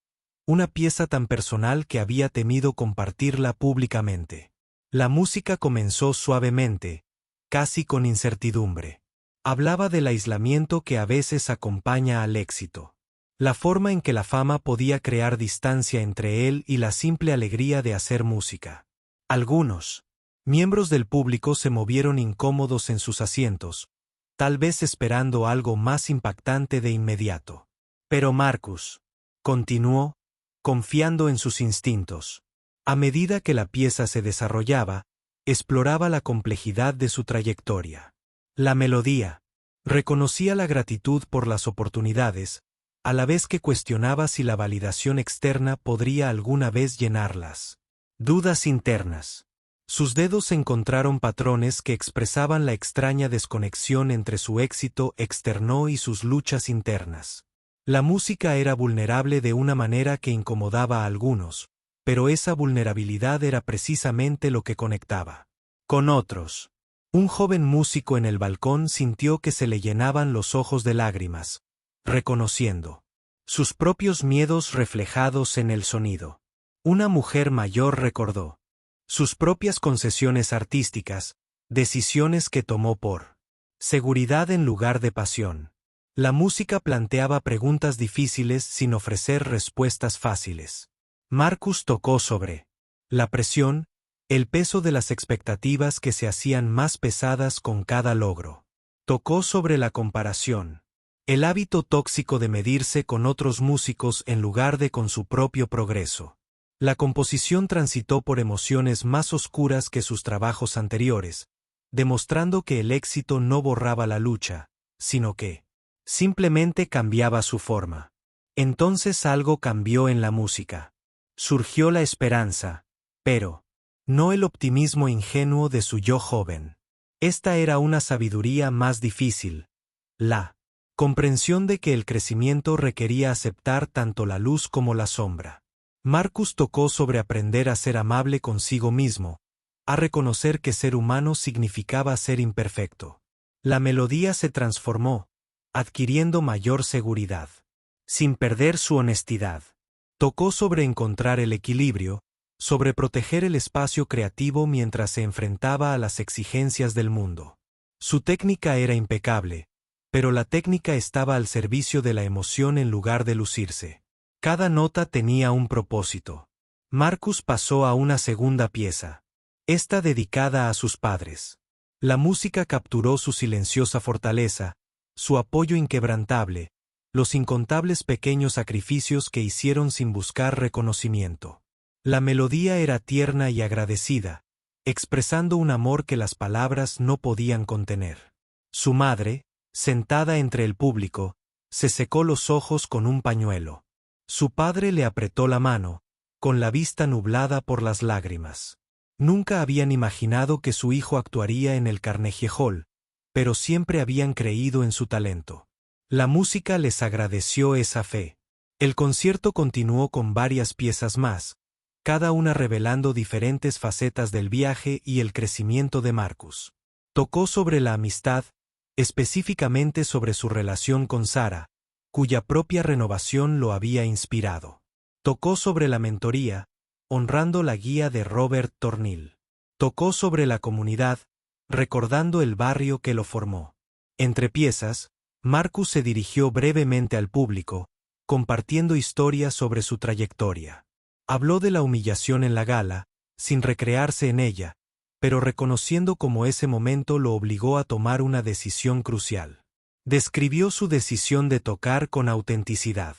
una pieza tan personal que había temido compartirla públicamente. La música comenzó suavemente, casi con incertidumbre. Hablaba del aislamiento que a veces acompaña al éxito. La forma en que la fama podía crear distancia entre él y la simple alegría de hacer música. Algunos miembros del público se movieron incómodos en sus asientos, tal vez esperando algo más impactante de inmediato. Pero Marcus continuó, confiando en sus instintos. A medida que la pieza se desarrollaba, exploraba la complejidad de su trayectoria. La melodía. Reconocía la gratitud por las oportunidades, a la vez que cuestionaba si la validación externa podría alguna vez llenarlas. Dudas internas. Sus dedos encontraron patrones que expresaban la extraña desconexión entre su éxito externo y sus luchas internas. La música era vulnerable de una manera que incomodaba a algunos, pero esa vulnerabilidad era precisamente lo que conectaba con otros. Un joven músico en el balcón sintió que se le llenaban los ojos de lágrimas, reconociendo sus propios miedos reflejados en el sonido. Una mujer mayor recordó sus propias concesiones artísticas, decisiones que tomó por seguridad en lugar de pasión. La música planteaba preguntas difíciles sin ofrecer respuestas fáciles. Marcus tocó sobre la presión, el peso de las expectativas que se hacían más pesadas con cada logro. Tocó sobre la comparación, el hábito tóxico de medirse con otros músicos en lugar de con su propio progreso. La composición transitó por emociones más oscuras que sus trabajos anteriores, demostrando que el éxito no borraba la lucha, sino que simplemente cambiaba su forma. Entonces algo cambió en la música. Surgió la esperanza, pero no el optimismo ingenuo de su yo joven. Esta era una sabiduría más difícil, la comprensión de que el crecimiento requería aceptar tanto la luz como la sombra. Marcus tocó sobre aprender a ser amable consigo mismo, a reconocer que ser humano significaba ser imperfecto. La melodía se transformó, adquiriendo mayor seguridad, sin perder su honestidad. Tocó sobre encontrar el equilibrio, sobre proteger el espacio creativo mientras se enfrentaba a las exigencias del mundo. Su técnica era impecable, pero la técnica estaba al servicio de la emoción en lugar de lucirse. Cada nota tenía un propósito. Marcus pasó a una segunda pieza, esta dedicada a sus padres. La música capturó su silenciosa fortaleza, su apoyo inquebrantable, los incontables pequeños sacrificios que hicieron sin buscar reconocimiento. La melodía era tierna y agradecida, expresando un amor que las palabras no podían contener. Su madre, sentada entre el público, se secó los ojos con un pañuelo. Su padre le apretó la mano, con la vista nublada por las lágrimas. Nunca habían imaginado que su hijo actuaría en el Carnegie Hall, pero siempre habían creído en su talento. La música les agradeció esa fe. El concierto continuó con varias piezas más, cada una revelando diferentes facetas del viaje y el crecimiento de Marcus. Tocó sobre la amistad, específicamente sobre su relación con Sarah, cuya propia renovación lo había inspirado. Tocó sobre la mentoría, honrando la guía de Robert Thornhill. Tocó sobre la comunidad, recordando el barrio que lo formó. Entre piezas, Marcus se dirigió brevemente al público, compartiendo historias sobre su trayectoria. Habló de la humillación en la gala, sin recrearse en ella, pero reconociendo cómo ese momento lo obligó a tomar una decisión crucial. Describió su decisión de tocar con autenticidad,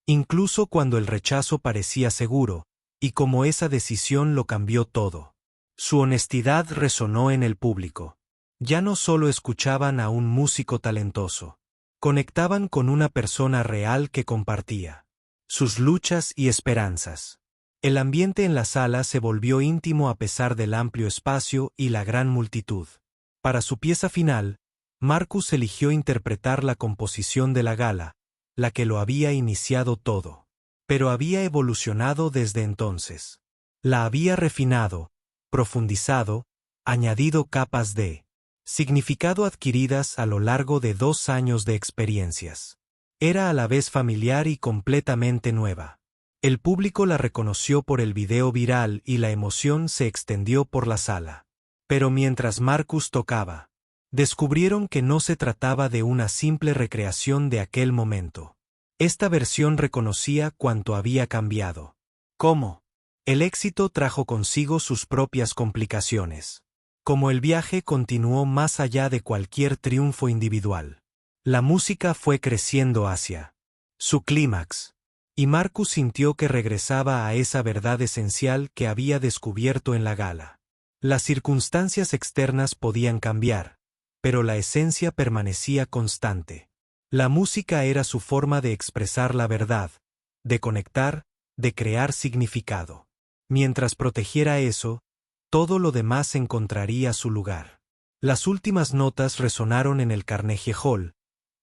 incluso cuando el rechazo parecía seguro, y cómo esa decisión lo cambió todo. Su honestidad resonó en el público. Ya no solo escuchaban a un músico talentoso, conectaban con una persona real que compartía sus luchas y esperanzas. El ambiente en la sala se volvió íntimo a pesar del amplio espacio y la gran multitud. Para su pieza final, Marcus eligió interpretar la composición de la gala, la que lo había iniciado todo. Pero había evolucionado desde entonces. La había refinado, profundizado, añadido capas de significado adquiridas a lo largo de 2 años de experiencias. Era a la vez familiar y completamente nueva. El público la reconoció por el video viral y la emoción se extendió por la sala. Pero mientras Marcus tocaba, descubrieron que no se trataba de una simple recreación de aquel momento. Esta versión reconocía cuánto había cambiado. ¿Cómo? El éxito trajo consigo sus propias complicaciones. Como el viaje continuó más allá de cualquier triunfo individual. La música fue creciendo hacia su clímax. Y Marcus sintió que regresaba a esa verdad esencial que había descubierto en la gala. Las circunstancias externas podían cambiar, pero la esencia permanecía constante. La música era su forma de expresar la verdad, de conectar, de crear significado. Mientras protegiera eso, todo lo demás encontraría su lugar. Las últimas notas resonaron en el Carnegie Hall,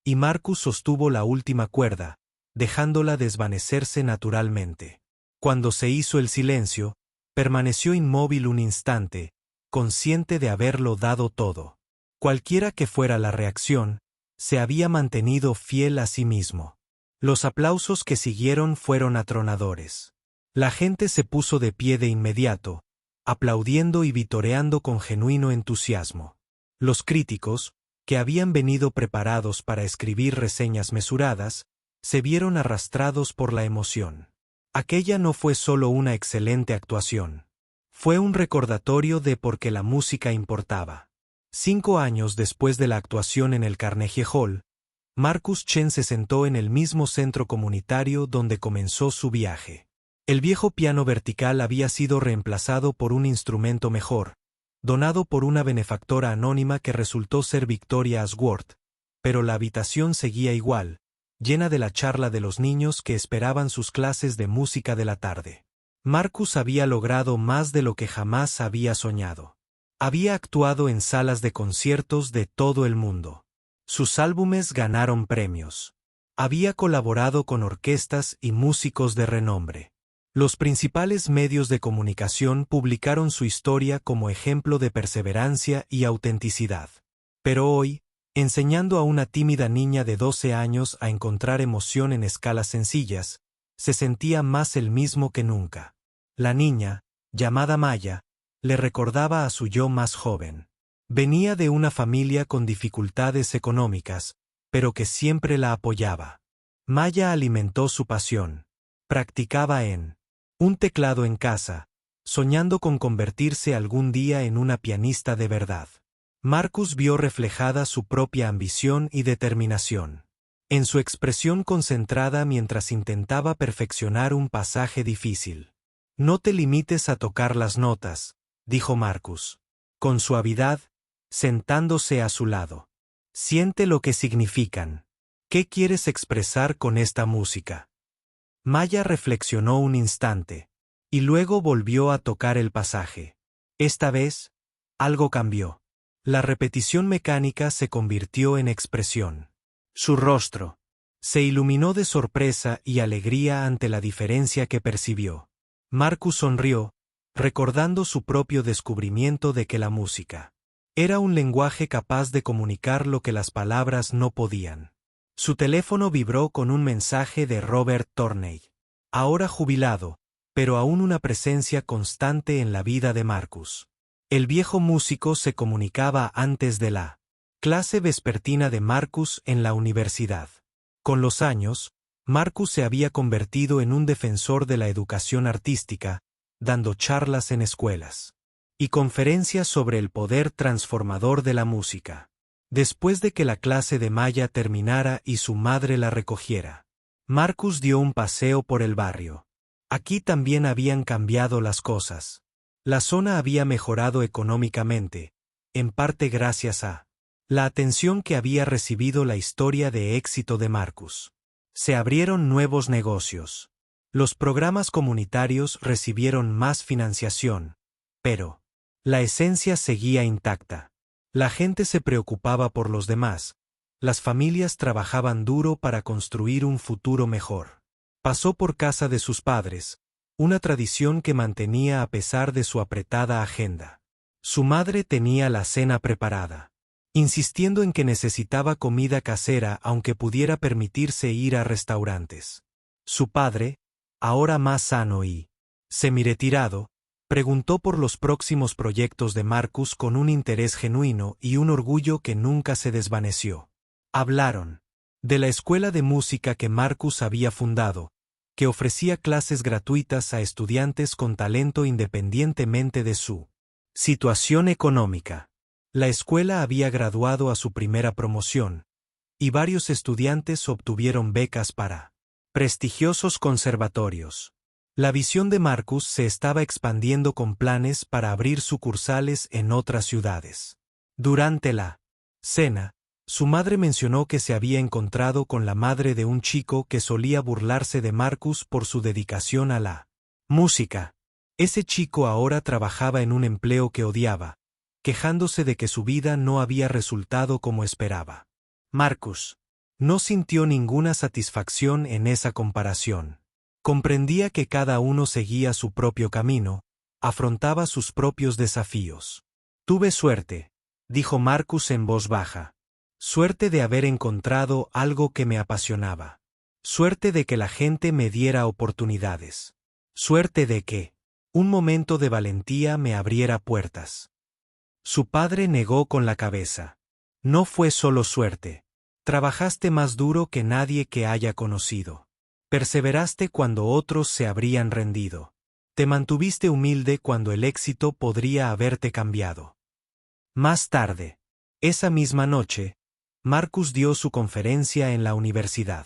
y Marcus sostuvo la última cuerda, dejándola desvanecerse naturalmente. Cuando se hizo el silencio, permaneció inmóvil un instante, consciente de haberlo dado todo. Cualquiera que fuera la reacción, se había mantenido fiel a sí mismo. Los aplausos que siguieron fueron atronadores. La gente se puso de pie de inmediato, aplaudiendo y vitoreando con genuino entusiasmo. Los críticos, que habían venido preparados para escribir reseñas mesuradas, se vieron arrastrados por la emoción. Aquella no fue solo una excelente actuación. Fue un recordatorio de por qué la música importaba. 5 años después de la actuación en el Carnegie Hall, Marcus Chen se sentó en el mismo centro comunitario donde comenzó su viaje. El viejo piano vertical había sido reemplazado por un instrumento mejor, donado por una benefactora anónima que resultó ser Victoria Ashworth, pero la habitación seguía igual, llena de la charla de los niños que esperaban sus clases de música de la tarde. Marcus había logrado más de lo que jamás había soñado. Había actuado en salas de conciertos de todo el mundo. Sus álbumes ganaron premios. Había colaborado con orquestas y músicos de renombre. Los principales medios de comunicación publicaron su historia como ejemplo de perseverancia y autenticidad. Pero hoy, enseñando a una tímida niña de 12 años a encontrar emoción en escalas sencillas, se sentía más el mismo que nunca. La niña, llamada Maya, le recordaba a su yo más joven. Venía de una familia con dificultades económicas, pero que siempre la apoyaba. Maya alimentó su pasión. Practicaba en un teclado en casa, soñando con convertirse algún día en una pianista de verdad. Marcus vio reflejada su propia ambición y determinación. En su expresión concentrada mientras intentaba perfeccionar un pasaje difícil. No te limites a tocar las notas, dijo Marcus, con suavidad, sentándose a su lado. Siente lo que significan. ¿Qué quieres expresar con esta música? Maya reflexionó un instante, y luego volvió a tocar el pasaje. Esta vez, algo cambió. La repetición mecánica se convirtió en expresión. Su rostro se iluminó de sorpresa y alegría ante la diferencia que percibió. Marcus sonrió, recordando su propio descubrimiento de que la música era un lenguaje capaz de comunicar lo que las palabras no podían. Su teléfono vibró con un mensaje de Robert Torney. Ahora jubilado, pero aún una presencia constante en la vida de Marcus. El viejo músico se comunicaba antes de la clase vespertina de Marcus en la universidad. Con los años, Marcus se había convertido en un defensor de la educación artística, dando charlas en escuelas y conferencias sobre el poder transformador de la música. Después de que la clase de Maya terminara y su madre la recogiera, Marcus dio un paseo por el barrio. Aquí también habían cambiado las cosas. La zona había mejorado económicamente, en parte gracias a la atención que había recibido la historia de éxito de Marcus. Se abrieron nuevos negocios. Los programas comunitarios recibieron más financiación, pero la esencia seguía intacta. La gente se preocupaba por los demás. Las familias trabajaban duro para construir un futuro mejor. Pasó por casa de sus padres, una tradición que mantenía a pesar de su apretada agenda. Su madre tenía la cena preparada, insistiendo en que necesitaba comida casera aunque pudiera permitirse ir a restaurantes. Su padre, ahora más sano y semi-retirado, preguntó por los próximos proyectos de Marcus con un interés genuino y un orgullo que nunca se desvaneció. Hablaron de la escuela de música que Marcus había fundado, que ofrecía clases gratuitas a estudiantes con talento independientemente de su situación económica. La escuela había graduado a su primera promoción, y varios estudiantes obtuvieron becas para prestigiosos conservatorios. La visión de Marcus se estaba expandiendo con planes para abrir sucursales en otras ciudades. Durante la cena, su madre mencionó que se había encontrado con la madre de un chico que solía burlarse de Marcus por su dedicación a la música. Ese chico ahora trabajaba en un empleo que odiaba, quejándose de que su vida no había resultado como esperaba. Marcus No sintió ninguna satisfacción en esa comparación. Comprendía que cada uno seguía su propio camino, afrontaba sus propios desafíos. Tuve suerte, dijo Marcus en voz baja. Suerte de haber encontrado algo que me apasionaba. Suerte de que la gente me diera oportunidades. Suerte de que un momento de valentía me abriera puertas. Su padre negó con la cabeza. No fue solo suerte. Trabajaste más duro que nadie que haya conocido. Perseveraste cuando otros se habrían rendido. Te mantuviste humilde cuando el éxito podría haberte cambiado. Más tarde, esa misma noche, Marcus dio su conferencia en la universidad.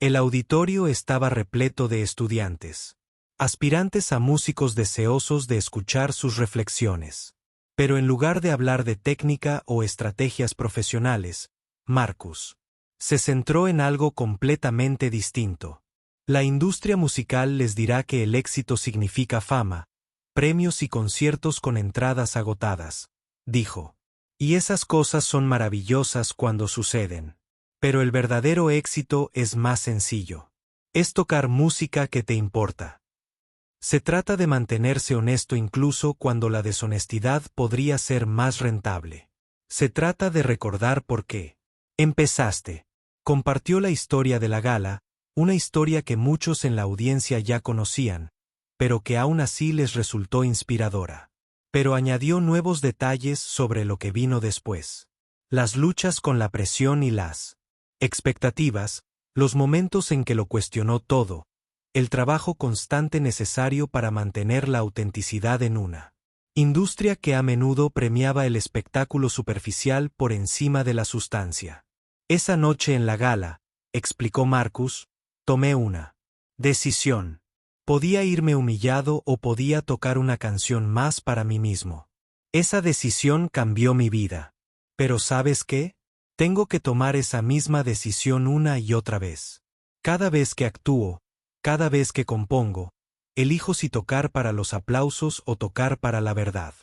El auditorio estaba repleto de estudiantes, aspirantes a músicos deseosos de escuchar sus reflexiones. Pero en lugar de hablar de técnica o estrategias profesionales, Marcus se centró en algo completamente distinto. La industria musical les dirá que el éxito significa fama, premios y conciertos con entradas agotadas, dijo. Y esas cosas son maravillosas cuando suceden. Pero el verdadero éxito es más sencillo. Es tocar música que te importa. Se trata de mantenerse honesto incluso cuando la deshonestidad podría ser más rentable. Se trata de recordar por qué empezaste. Compartió la historia de la gala, una historia que muchos en la audiencia ya conocían, pero que aún así les resultó inspiradora. Pero añadió nuevos detalles sobre lo que vino después. Las luchas con la presión y las expectativas, los momentos en que lo cuestionó todo, el trabajo constante necesario para mantener la autenticidad en una industria que a menudo premiaba el espectáculo superficial por encima de la sustancia. Esa noche en la gala, explicó Marcus, tomé una decisión. Podía irme humillado o podía tocar una canción más para mí mismo. Esa decisión cambió mi vida. Pero ¿sabes qué? Tengo que tomar esa misma decisión una y otra vez. Cada vez que actúo, cada vez que compongo, elijo si tocar para los aplausos o tocar para la verdad.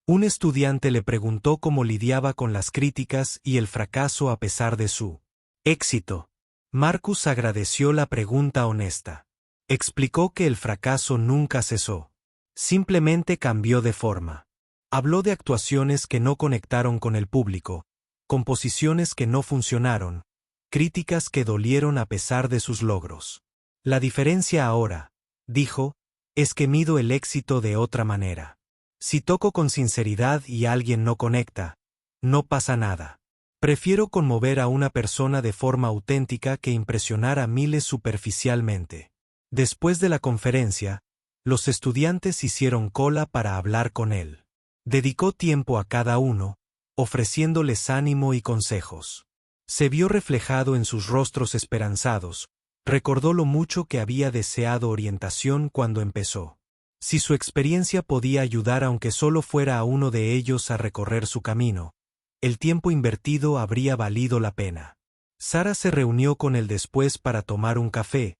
Un estudiante le preguntó cómo lidiaba con las críticas y el fracaso a pesar de su éxito. Marcus agradeció la pregunta honesta. Explicó que el fracaso nunca cesó. Simplemente cambió de forma. Habló de actuaciones que no conectaron con el público, composiciones que no funcionaron, críticas que dolieron a pesar de sus logros. La diferencia ahora, dijo, es que mido el éxito de otra manera. Si toco con sinceridad y alguien no conecta, no pasa nada. Prefiero conmover a una persona de forma auténtica que impresionar a miles superficialmente. Después de la conferencia, los estudiantes hicieron cola para hablar con él. Dedicó tiempo a cada uno, ofreciéndoles ánimo y consejos. Se vio reflejado en sus rostros esperanzados, recordó lo mucho que había deseado orientación cuando empezó. Si su experiencia podía ayudar aunque solo fuera a uno de ellos a recorrer su camino, el tiempo invertido habría valido la pena. Sara se reunió con él después para tomar un café,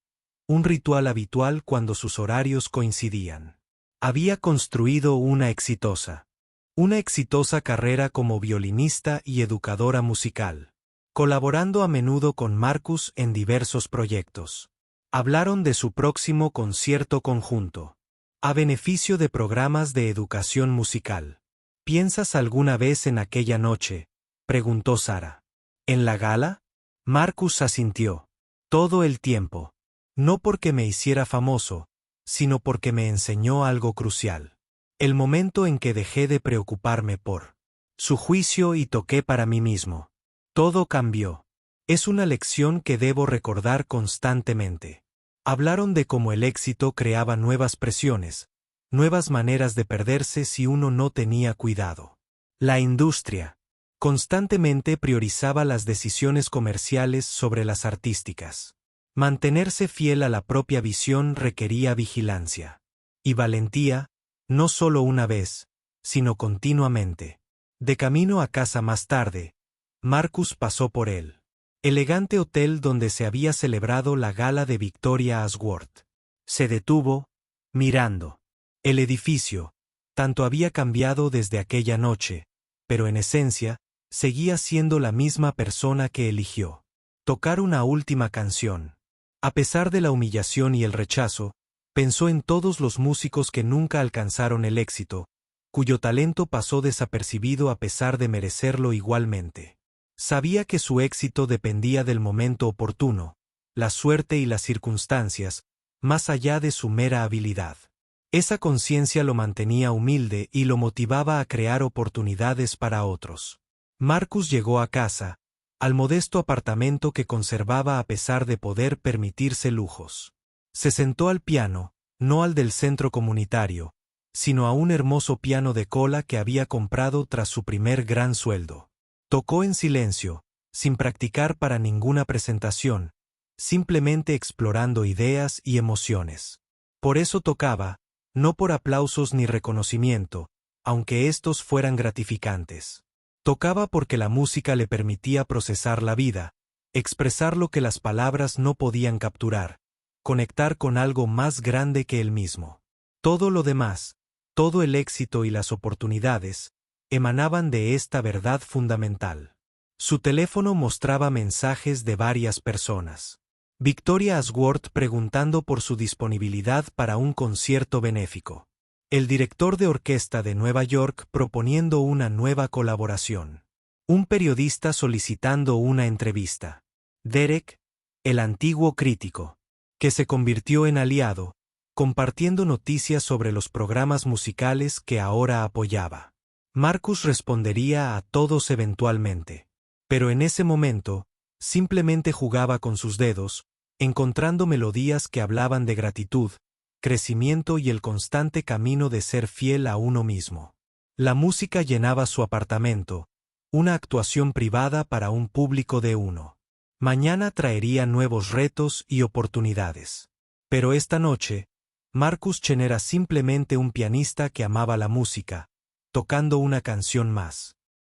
un ritual habitual cuando sus horarios coincidían. Había construido una exitosa carrera como violinista y educadora musical, colaborando a menudo con Marcus en diversos proyectos. Hablaron de su próximo concierto conjunto, a beneficio de programas de educación musical. ¿Piensas alguna vez en aquella noche?, preguntó Sara. ¿En la gala? Marcus asintió. Todo el tiempo. No porque me hiciera famoso, sino porque me enseñó algo crucial. El momento en que dejé de preocuparme por su juicio y toqué para mí mismo. Todo cambió. Es una lección que debo recordar constantemente. Hablaron de cómo el éxito creaba nuevas presiones, nuevas maneras de perderse si uno no tenía cuidado. La industria constantemente priorizaba las decisiones comerciales sobre las artísticas. Mantenerse fiel a la propia visión requería vigilancia y valentía, no solo una vez, sino continuamente. De camino a casa más tarde, Marcus pasó por el elegante hotel donde se había celebrado la gala de Victoria Ashworth. Se detuvo, mirando. El edificio, tanto había cambiado desde aquella noche, pero en esencia, seguía siendo la misma persona que eligió. Tocar una última canción. A pesar de la humillación y el rechazo, pensó en todos los músicos que nunca alcanzaron el éxito, cuyo talento pasó desapercibido a pesar de merecerlo igualmente. Sabía que su éxito dependía del momento oportuno, la suerte y las circunstancias, más allá de su mera habilidad. Esa conciencia lo mantenía humilde y lo motivaba a crear oportunidades para otros. Marcus llegó a casa, al modesto apartamento que conservaba a pesar de poder permitirse lujos. Se sentó al piano, no al del centro comunitario, sino a un hermoso piano de cola que había comprado tras su primer gran sueldo. Tocó en silencio, sin practicar para ninguna presentación, simplemente explorando ideas y emociones. Por eso tocaba, no por aplausos ni reconocimiento, aunque estos fueran gratificantes. Tocaba porque la música le permitía procesar la vida, expresar lo que las palabras no podían capturar, conectar con algo más grande que él mismo. Todo lo demás, todo el éxito y las oportunidades, emanaban de esta verdad fundamental. Su teléfono mostraba mensajes de varias personas. Victoria Ashworth preguntando por su disponibilidad para un concierto benéfico. El director de orquesta de Nueva York proponiendo una nueva colaboración. Un periodista solicitando una entrevista. Derek, el antiguo crítico, que se convirtió en aliado, compartiendo noticias sobre los programas musicales que ahora apoyaba. Marcus respondería a todos eventualmente. Pero en ese momento, simplemente jugaba con sus dedos, encontrando melodías que hablaban de gratitud, crecimiento y el constante camino de ser fiel a uno mismo. La música llenaba su apartamento, una actuación privada para un público de uno. Mañana traería nuevos retos y oportunidades. Pero esta noche, Marcus Chen era simplemente un pianista que amaba la música, tocando una canción más.